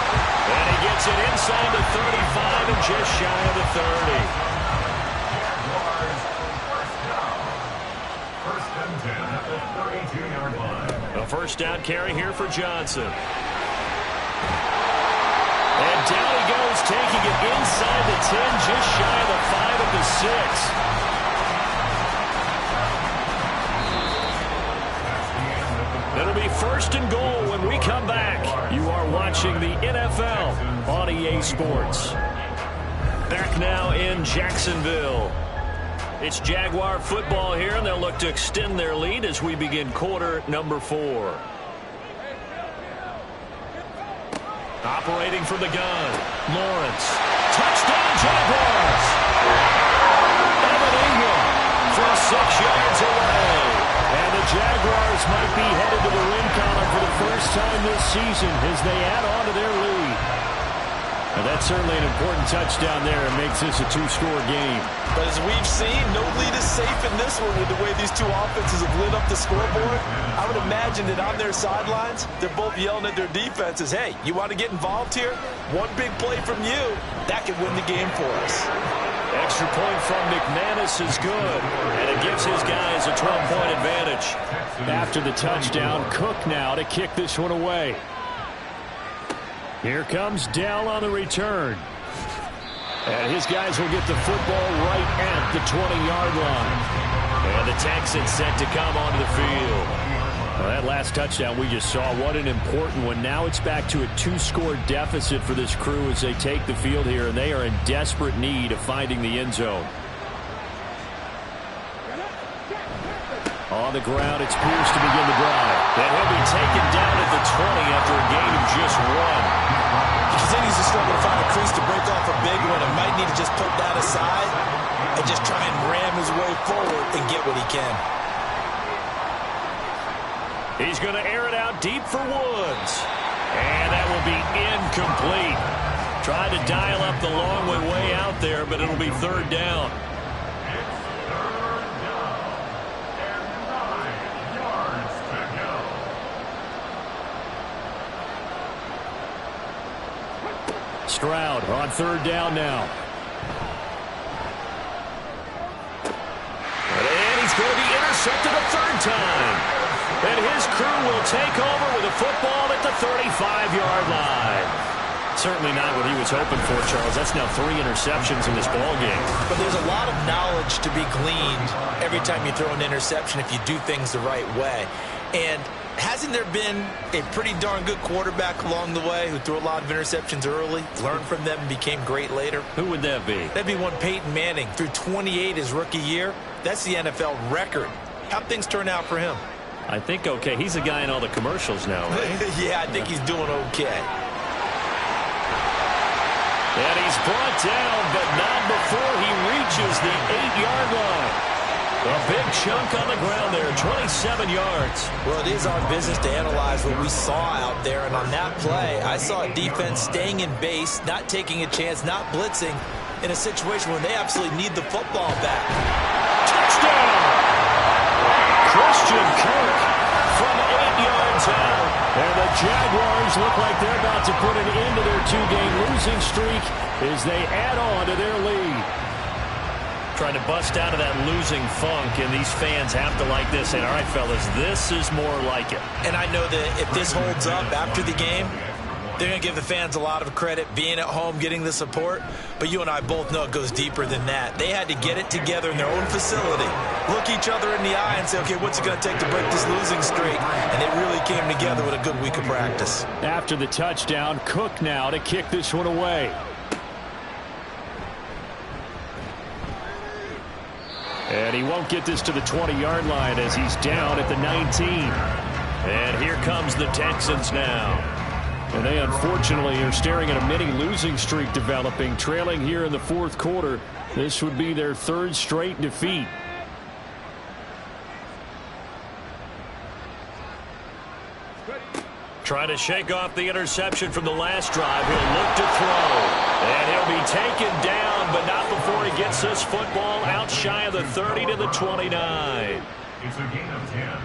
And he gets it inside the 35 and just shy of the 30. Jaguars, 1st down. 1st and 10 at the 32-yard line. A 1st down carry here for Johnson. And down he goes, taking it inside the 10, just shy of the 5 at the 6. It'll be 1st and goal when we come back. You are watching the NFL on EA Sports. Back now in Jacksonville. It's Jaguar football here, and they'll look to extend their lead as we begin quarter number 4. Operating from the gun, Lawrence. Touchdown, Jaguars! Evan Ingram from 6 yards away. And the Jaguars might be headed to the win column for the first time this season as they add on to their lead. And that's certainly an important touchdown there. It makes this a 2-score game. But as we've seen, no lead is safe in this one with the way these two offenses have lit up the scoreboard. I would imagine that on their sidelines, they're both yelling at their defenses, hey, you want to get involved here? One big play from you, that could win the game for us. Extra point from McManus is good, and it gives his guys a 12-point advantage. After the touchdown, Cook now to kick this one away. Here comes Dell on the return. And his guys will get the football right at the 20-yard line. And the Texans set to come onto the field. Well, that last touchdown we just saw, what an important one. Now it's back to a 2-score deficit for this crew as they take the field here, and they are in desperate need of finding the end zone. On the ground, it's Pierce to begin the drive. And he'll be taken down at the 20 after a gain of just 1. He continues to struggle to find a crease to break off a big one and might need to just put that aside and just try and ram his way forward and get what he can. He's going to air it out deep for Woods. And that will be incomplete. Tried to dial up the long way out there, but it'll be 3rd down. Stroud on 3rd down now. And he's going to be intercepted a 3rd time. And his crew will take over with a football at the 35-yard line. Certainly not what he was hoping for, Charles. That's now 3 interceptions in this ballgame. But there's a lot of knowledge to be gleaned every time you throw an interception if you do things the right way. And hasn't there been a pretty darn good quarterback along the way who threw a lot of interceptions early, learned from them, and became great later? Who would that be? That'd be one Peyton Manning. Threw 28 his rookie year. That's the NFL record. How'd things turn out for him? I think okay. He's a guy in all the commercials now, right? Yeah, I think he's doing okay. And he's brought down, but not before he reaches the 8-yard line. A big chunk on the ground there, 27 yards. Well, it is our business to analyze what we saw out there, and on that play, I saw a defense staying in base, not taking a chance, not blitzing, in a situation where they absolutely need the football back. Touchdown! Christian Kirk from 8 yards out. And the Jaguars look like they're about to put an end to their 2-game losing streak as they add on to their lead. Trying to bust out of that losing funk, and these fans have to like this. And all right, fellas, this is more like it. And I know that if this holds up after the game, they're going to give the fans a lot of credit being at home, getting the support. But you and I both know it goes deeper than that. They had to get it together in their own facility, look each other in the eye and say, okay, what's it going to take to break this losing streak? And they really came together with a good week of practice. After the touchdown, Cook now to kick this one away. And he won't get this to the 20-yard line as he's down at the 19. And here comes the Texans now. And they unfortunately are staring at a mini losing streak developing, trailing here in the fourth quarter. This would be their third straight defeat. Trying to shake off the interception from the last drive. He'll look to throw. And he'll be taken down, but not before he gets this football out shy of the 30 to the 29. It's a gain of 10.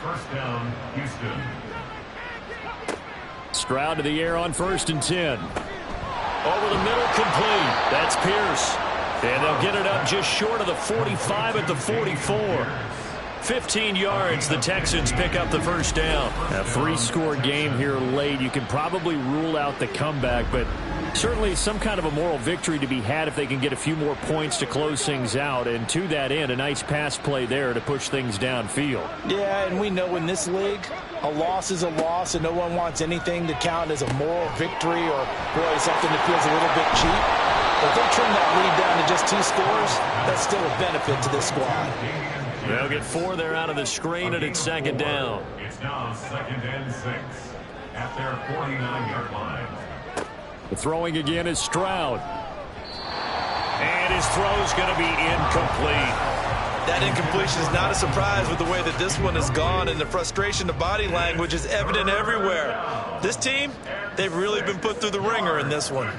First down, Houston. Stroud to the air on 1st and 10. Over the middle, complete. That's Pierce. And they'll get it up just short of the 45 at the 44. 15 yards, the Texans pick up the first down. A 3-score game here late. You can probably rule out the comeback, but certainly some kind of a moral victory to be had if they can get a few more points to close things out. And to that end, a nice pass play there to push things downfield. Yeah, and we know in this league, a loss is a loss, and no one wants anything to count as a moral victory or, boy, something that feels a little bit cheap. But if they trim that lead down to just 2 scores, that's still a benefit to this squad. They'll get 4 there out of the screen, and it's second down. It's now 2nd and 6 at their 49-yard line. The throwing again is Stroud. And his throw's going to be incomplete. That incompletion is not a surprise with the way that this one has gone, and the frustration, the body language is evident everywhere. This team, they've really been put through the ringer in this one.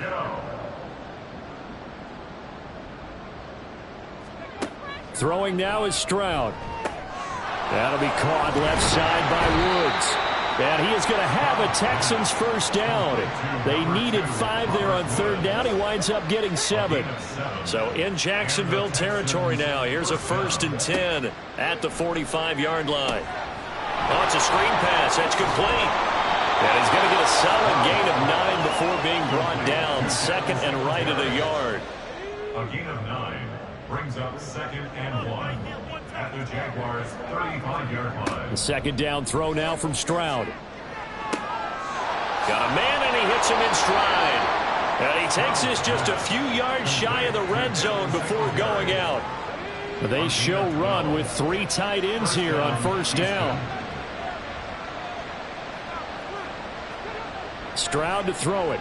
Throwing now is Stroud. That'll be caught left side by Woods. And he is going to have a Texans first down. They needed 5 there on 3rd down. He winds up getting 7. So in Jacksonville territory now. Here's a 1st and 10 at the 45-yard line. Oh, it's a screen pass. That's complete. And he's going to get a solid gain of 9 before being brought down. 2nd and right at a yard. A gain of 9 brings up 2nd and 1 at the Jaguars' 35-yard line. The second down throw now from Stroud. Got a man, and he hits him in stride. And he takes this just a few yards shy of the red zone before going out. They show run with 3 tight ends here on 1st down. Stroud to throw it.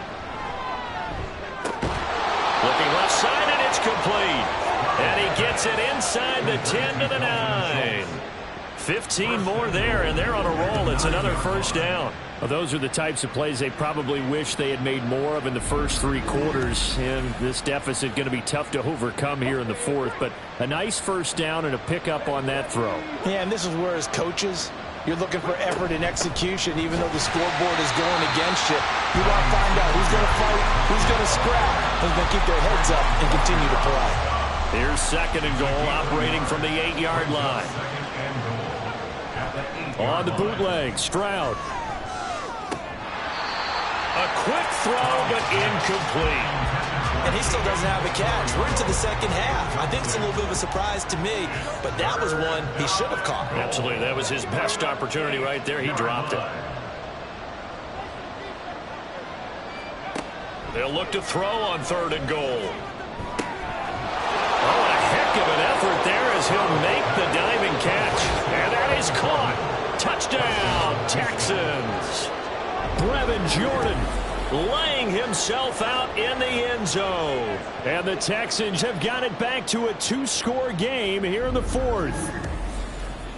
Looking left side, and it's complete. And he gets it inside the 10 to the 9. 15 more there, and they're on a roll. It's another first down. Well, those are the types of plays they probably wish they had made more of in the first 3 quarters. And this deficit going to be tough to overcome here in the 4th. But a nice first down and a pickup on that throw. Yeah, and this is where, as coaches, you're looking for effort and execution, even though the scoreboard is going against you. You want to find out who's going to fight, who's going to scrap, who's going to keep their heads up and continue to play. Here's 2nd and goal, operating from the 8-yard line. On the bootleg, Stroud. A quick throw, but incomplete. And he still doesn't have a catch. We're into the second half. I think it's a little bit of a surprise to me, but that was one he should have caught. Absolutely. That was his best opportunity right there. He dropped it. They'll look to throw on 3rd and goal. Oh, a heck of an effort there as he'll make the diving catch. And that is caught. Touchdown, Texans. Brevin Jordan laying himself out in the end zone. And the Texans have got it back to a 2-score game here in the fourth.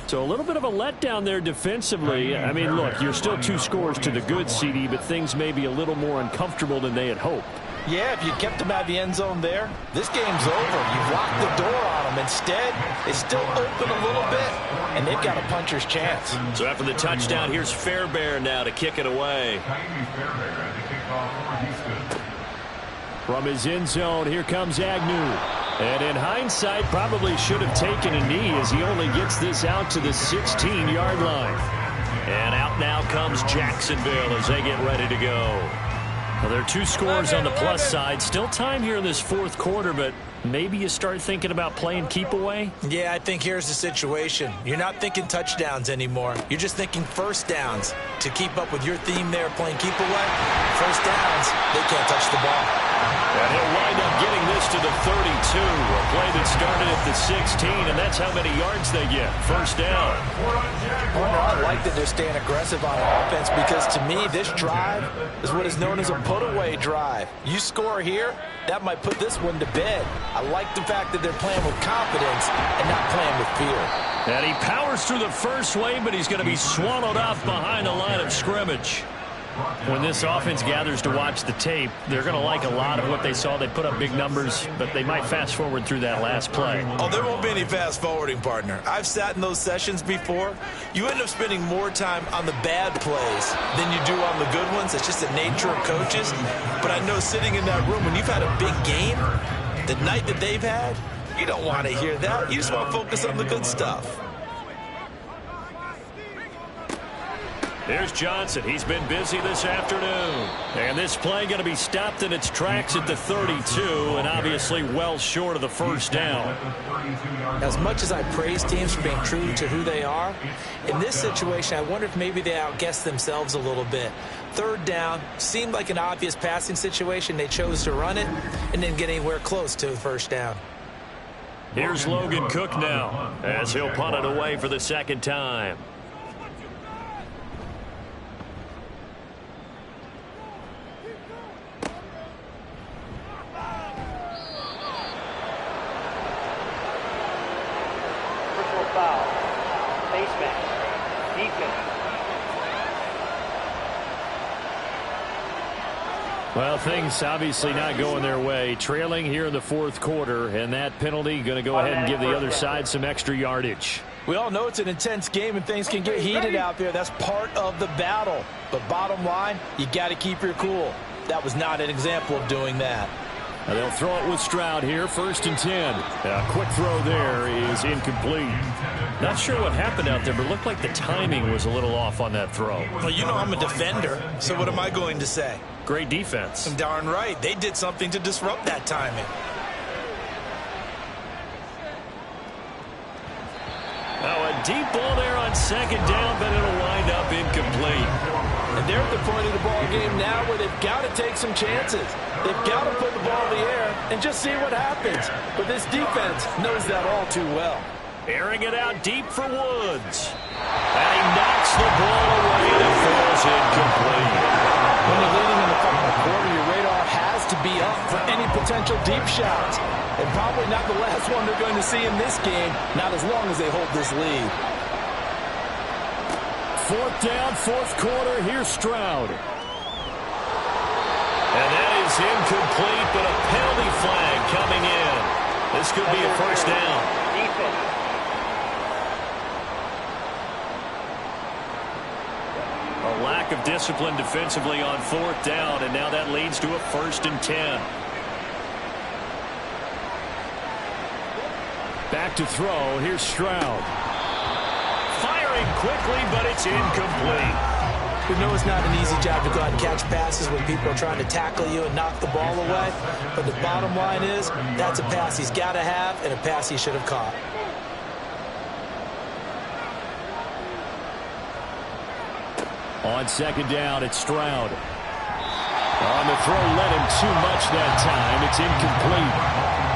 So a little bit of a letdown there defensively. I mean, look, you're still 2 scores to the good, CD, but things may be a little more uncomfortable than they had hoped. Yeah, if you kept them out of the end zone there, this game's over. You've locked the door on them. Instead, it's still open a little bit, and they've got a puncher's chance. So after the touchdown, here's Fairbairn now to kick it away. From his end zone, here comes Agnew. And in hindsight, probably should have taken a knee as he only gets this out to the 16-yard line. And out now comes Jacksonville as they get ready to go. Well, there are 2 scores on the plus side. Still time here in this fourth quarter, but maybe you start thinking about playing keep away? Yeah, I think here's the situation. You're not thinking touchdowns anymore. You're just thinking first downs. To keep up with your theme there, playing keep away, first downs, they can't touch the ball. And he'll wind up getting this to the 32. A play that started at the 16, and that's how many yards they get. First down. I like that they're staying aggressive on offense because, to me, this drive is what is known as a put-away drive. You score here, that might put this one to bed. I like the fact that they're playing with confidence and not playing with fear. And he powers through the first wave, but he's going to be swallowed up behind the line of scrimmage. When this offense gathers to watch the tape, they're going to like a lot of what they saw. They put up big numbers, but they might fast forward through that last play. Oh, there won't be any fast forwarding, partner. I've sat in those sessions before. You end up spending more time on the bad plays than you do on the good ones. It's just the nature of coaches. But I know sitting in that room, when you've had a big game, the night that they've had, you don't want to hear that. You just want to focus on the good stuff. There's Johnson. He's been busy this afternoon. And this play going to be stopped in its tracks at the 32, and obviously well short of the first down. As much as I praise teams for being true to who they are, in this situation, I wonder if maybe they outguessed themselves a little bit. Third down seemed like an obvious passing situation. They chose to run it and didn't get anywhere close to the first down. Here's Logan Cook now as he'll punt it away for the second time. Well, things obviously not going their way. Trailing here in the fourth quarter, and that penalty going to go ahead and give the other side some extra yardage. We all know it's an intense game and things can get heated out there. That's part of the battle. But bottom line, you got to keep your cool. That was not an example of doing that. And they'll throw it with Stroud here, 1st and 10. A quick throw there is incomplete. Not sure what happened out there, but it looked like the timing was a little off on that throw. Well, you know I'm a defender, so what am I going to say? Great defense. Darn right. They did something to disrupt that timing. Oh, a deep ball there on second down, but it'll wind up incomplete. And they're at the point of the ball game now where they've got to take some chances. They've got to put the ball in the air and just see what happens. But this defense knows that all too well. Airing it out deep for Woods. And he knocks the ball away and it falls incomplete. When you're leading in the final quarter, your radar has to be up for any potential deep shots. And probably not the last one they're going to see in this game, not as long as they hold this lead. Fourth down, fourth quarter. Here's Stroud. And that is incomplete, but a penalty flag coming in. This could be a first down. A lack of discipline defensively on fourth down, and now that leads to a 1st and 10. Back to throw. Here's Stroud. Firing quickly, but it's incomplete. We know it's not an easy job to go out and catch passes when people are trying to tackle you and knock the ball away. But the bottom line is that's a pass he's got to have and a pass he should have caught. On second down, it's Stroud. On the throw, led him too much that time. It's incomplete.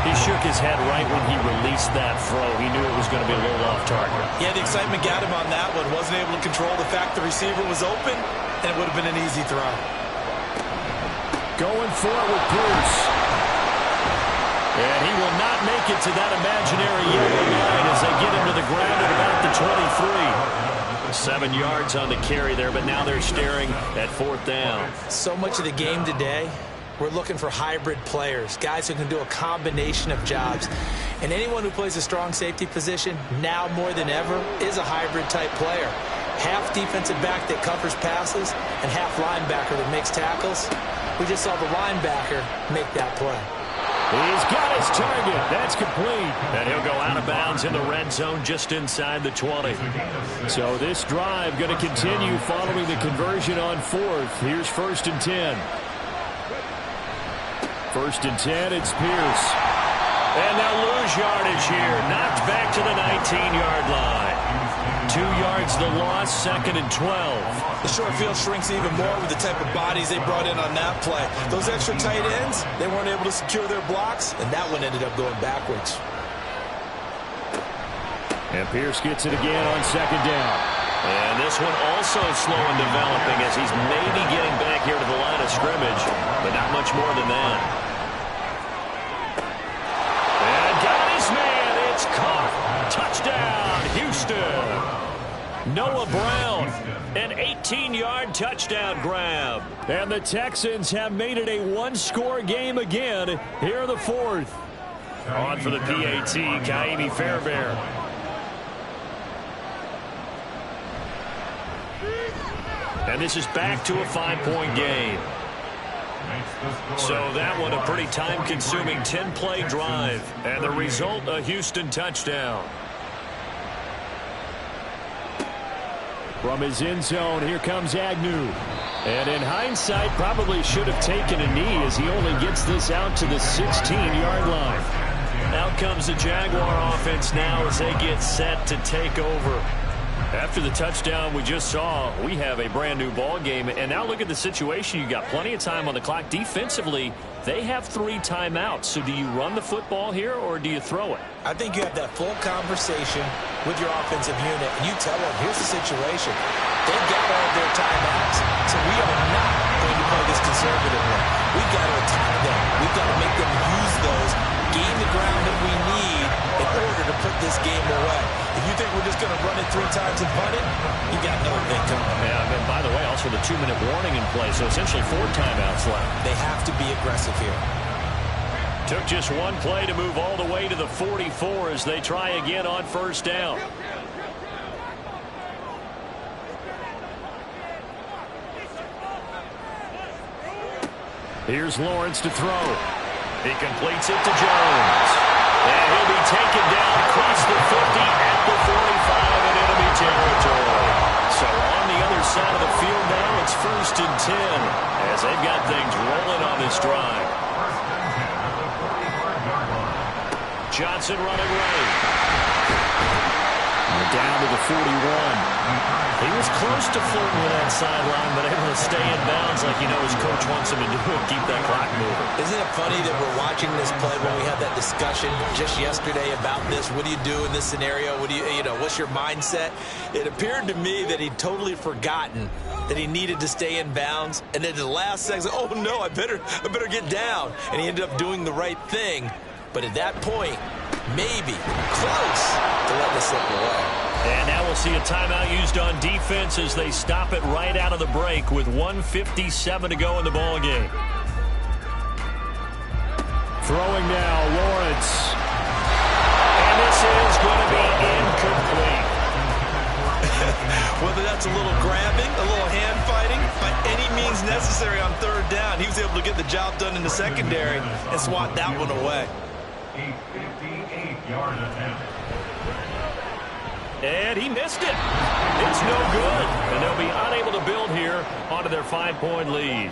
He shook his head right when he released that throw. He knew it was going to be a little off target. Yeah, the excitement got him on that one. Wasn't able to control the fact the receiver was open, and it would have been an easy throw. Going for it with Pierce. And he will not make it to that imaginary yellow line as they get him to the ground at about the 23. 7 yards on the carry there, but now they're staring at 4th down. So much of the game today, we're looking for hybrid players, guys who can do a combination of jobs. And anyone who plays a strong safety position, now more than ever, is a hybrid type player. Half defensive back that covers passes and half linebacker that makes tackles. We just saw the linebacker make that play. He's got his target. That's complete. And he'll go out of bounds in the red zone just inside the 20. So this drive going to continue following the conversion on 4th. Here's 1st and 10. 1st and 10, it's Pierce. And they'll lose yardage here. Knocked back to the 19-yard line. 2 yards the loss, 2nd and 12. The short field shrinks even more with the type of bodies they brought in on that play. Those extra tight ends, they weren't able to secure their blocks, and that one ended up going backwards. And Pierce gets it again on 2nd down. And this one also slow in developing as he's maybe getting back here to the line of scrimmage, but not much more than that. And got his man. It's caught. Touchdown, Houston. Noah Brown, an 18-yard touchdown grab. And the Texans have made it a one-score game again here in the 4th. On for the PAT, Kaimi Fairbairn. And this is back to a 5-point game. So that one a pretty time-consuming 10-play drive. And the result, a Houston touchdown. From his end zone, here comes Agnew. And in hindsight, probably should have taken a knee as he only gets this out to the 16-yard line. Out comes the Jaguar offense now as they get set to take over. After the touchdown we just saw, we have a brand-new ball game. And now look at the situation. You got plenty of time on the clock. Defensively, they have 3 timeouts. So do you run the football here or do you throw it? I think you have that full conversation with your offensive unit, and you tell them, here's the situation. They've got all of their timeouts, so we are not going to play this conservatively. We've got to attack them. We've got to make them use those, gain the ground that we need in order to put this game away. If you think we're just going to run it 3 times and punt it, you got another thing coming. Yeah, and by the way, also the 2-minute warning in play, so essentially 4 timeouts left. They have to be aggressive here. Took just one play to move all the way to the 44 as they try again on 1st down. Here's Lawrence to throw. He completes it to Jones. And he'll be taken down across the 50 at the 45 in enemy territory. So on the other side of the field now, it's 1st and 10 as they've got things rolling on this drive. Johnson running right. We're down to the 41. He was close to flirting with that sideline, but able to stay in bounds like his coach wants him to do and keep that clock moving. Isn't it funny that we're watching this play when we had that discussion just yesterday about this? What do you do in this scenario? What do what's your mindset? It appeared to me that he'd totally forgotten that he needed to stay in bounds, and then at the last second, oh no, I better get down. And he ended up doing the right thing. But at that point, maybe close to letting it slip away. And now we'll see a timeout used on defense as they stop it right out of the break with 1:57 to go in the ball game. Throwing now, Lawrence. And this is going to be incomplete. Whether that's a little grabbing, a little hand fighting, by any means necessary on 3rd down, he was able to get the job done in the secondary and swat that one away. A 58-yard attempt. And he missed it. It's no good. And they'll be unable to build here onto their 5-point lead.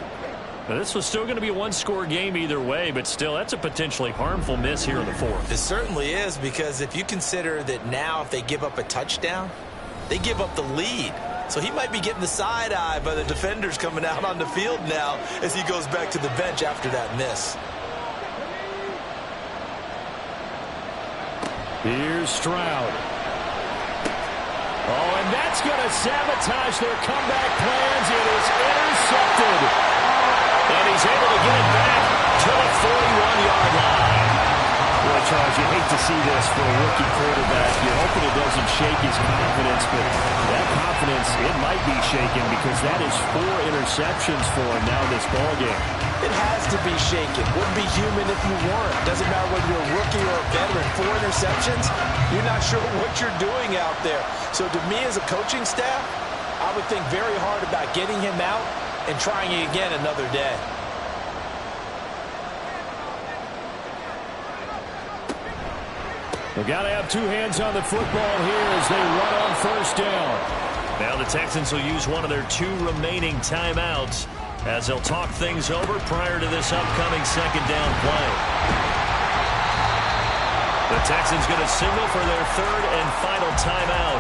Now, this was still going to be a one-score game either way, but still, that's a potentially harmful miss here in the 4th. It certainly is, because if you consider that now if they give up a touchdown, they give up the lead. So he might be getting the side eye by the defenders coming out on the field now as he goes back to the bench after that miss. Here's Stroud. Oh, and that's going to sabotage their comeback plans. It is intercepted. And he's able to get it Charles, you hate to see this for a rookie quarterback. You're hoping it doesn't shake his confidence, but that confidence, it might be shaken because that is 4 interceptions for him now in this ballgame. It has to be shaken. Wouldn't be human if you weren't. Doesn't matter whether you're a rookie or a veteran. 4 interceptions, you're not sure what you're doing out there. So to me as a coaching staff, I would think very hard about getting him out and trying it again another day. We've got to have 2 hands on the football here as they run on first down. Now the Texans will use one of their 2 remaining timeouts as they'll talk things over prior to this upcoming second down play. The Texans going to signal for their 3rd and final timeout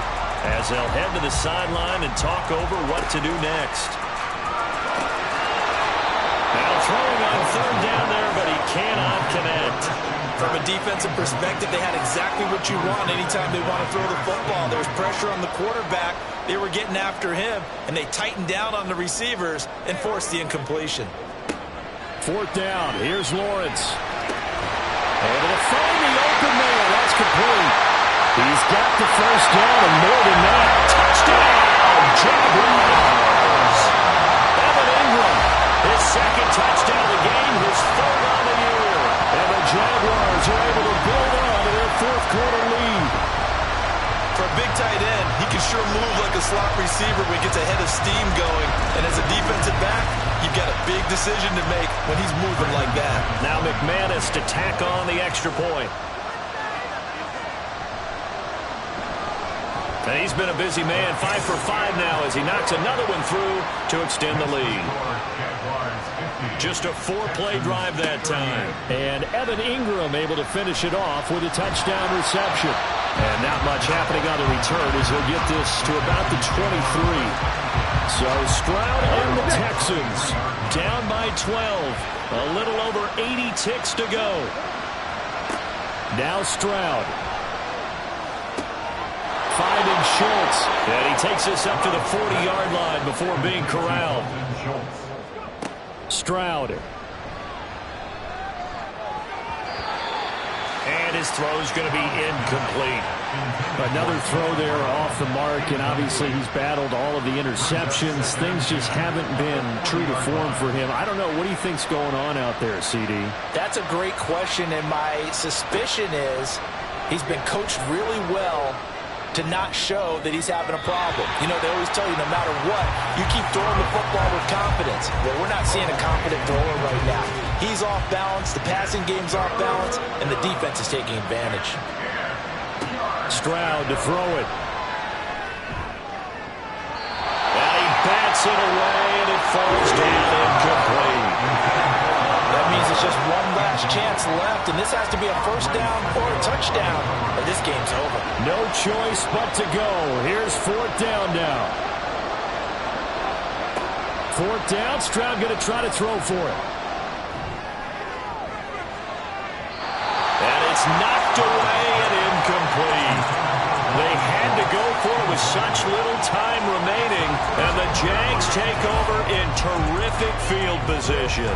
as they'll head to the sideline and talk over what to do next. Now throwing on 3rd down there, but he cannot connect. From a defensive perspective, they had exactly what you want anytime they want to throw the football. There was pressure on the quarterback. They were getting after him, and they tightened down on the receivers and forced the incompletion. 4th down. Here's Lawrence. Able to find the open man. That's complete. He's got the first down and more than that. Touchdown, Jaguars. Evan Ingram, his 2nd touchdown of the game, his 3rd on the year. And the Jaguars are able to build on to their 4th quarter lead. For a big tight end, he can sure move like a slot receiver when he gets a head of steam going. And as a defensive back, you've got a big decision to make when he's moving like that. Now McManus to tack on the extra point. And he's been a busy man, 5 for 5 now as he knocks another one through to extend the lead. Just a 4-play drive that time. And Evan Ingram able to finish it off with a touchdown reception. And not much happening on the return as he'll get this to about the 23. So Stroud and the Texans down by 12. A little over 80 ticks to go. Now Stroud. Finding Schultz. And he takes us up to the 40-yard line before being corralled. Stroud. And his throw's going to be incomplete. Another throw there off the mark, and obviously he's battled all of the interceptions. Things just haven't been true to form for him. I don't know. What do you think's going on out there, CD? That's a great question, and my suspicion is he's been coached really well to not show that he's having a problem. You know, they always tell you no matter what, you keep throwing the football with confidence. Well, we're not seeing a confident thrower right now. He's off balance, the passing game's off balance, and the defense is taking advantage. Stroud to throw it. And he bats it away, and it falls down incomplete. That means it's just one last chance left, and this has to be a first down or a touchdown, or this game's over. No choice but to go. Here's 4th down now. 4th down, Stroud going to try to throw for it. And it's knocked away and incomplete. They had to go for it with such little time remaining, and the Jags take over in terrific field position.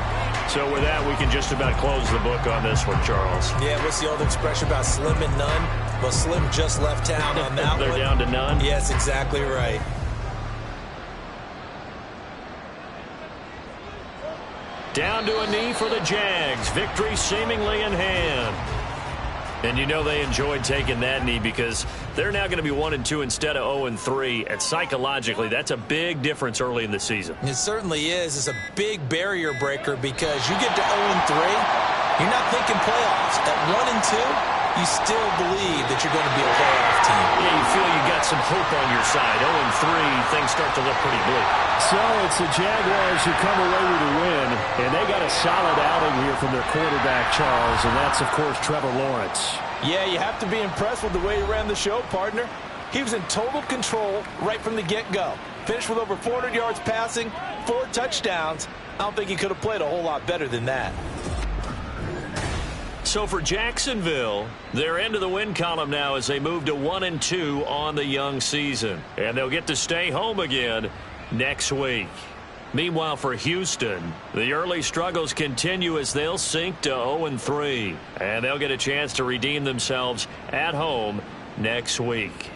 So with that, we can just about close the book on this one, Charles. Yeah, what's the old expression about slim and none? Well, Slim just left town on that They're one. down to none? Yes, exactly right. Down to a knee for the Jags. Victory seemingly in hand. And you know they enjoyed taking that knee because they're now going to be 1-2 instead of 0-3. And psychologically, that's a big difference early in the season. It certainly is. It's a big barrier breaker because you get to 0-3, you're not thinking playoffs. At 1-2, you still believe that you're going to be a playoff team. Yeah, you feel you got some hope on your side. 0-3, things start to look pretty bleak. So it's the Jaguars who come away with a win, and they got a solid outing here from their quarterback, Charles, and that's, of course, Trevor Lawrence. Yeah, you have to be impressed with the way he ran the show, partner. He was in total control right from the get-go. Finished with over 400 yards passing, 4 touchdowns. I don't think he could have played a whole lot better than that. So for Jacksonville, they're into the win column now as they move to 1-2 on the young season. And they'll get to stay home again next week. Meanwhile, for Houston, the early struggles continue as they'll sink to 0-3. And they'll get a chance to redeem themselves at home next week.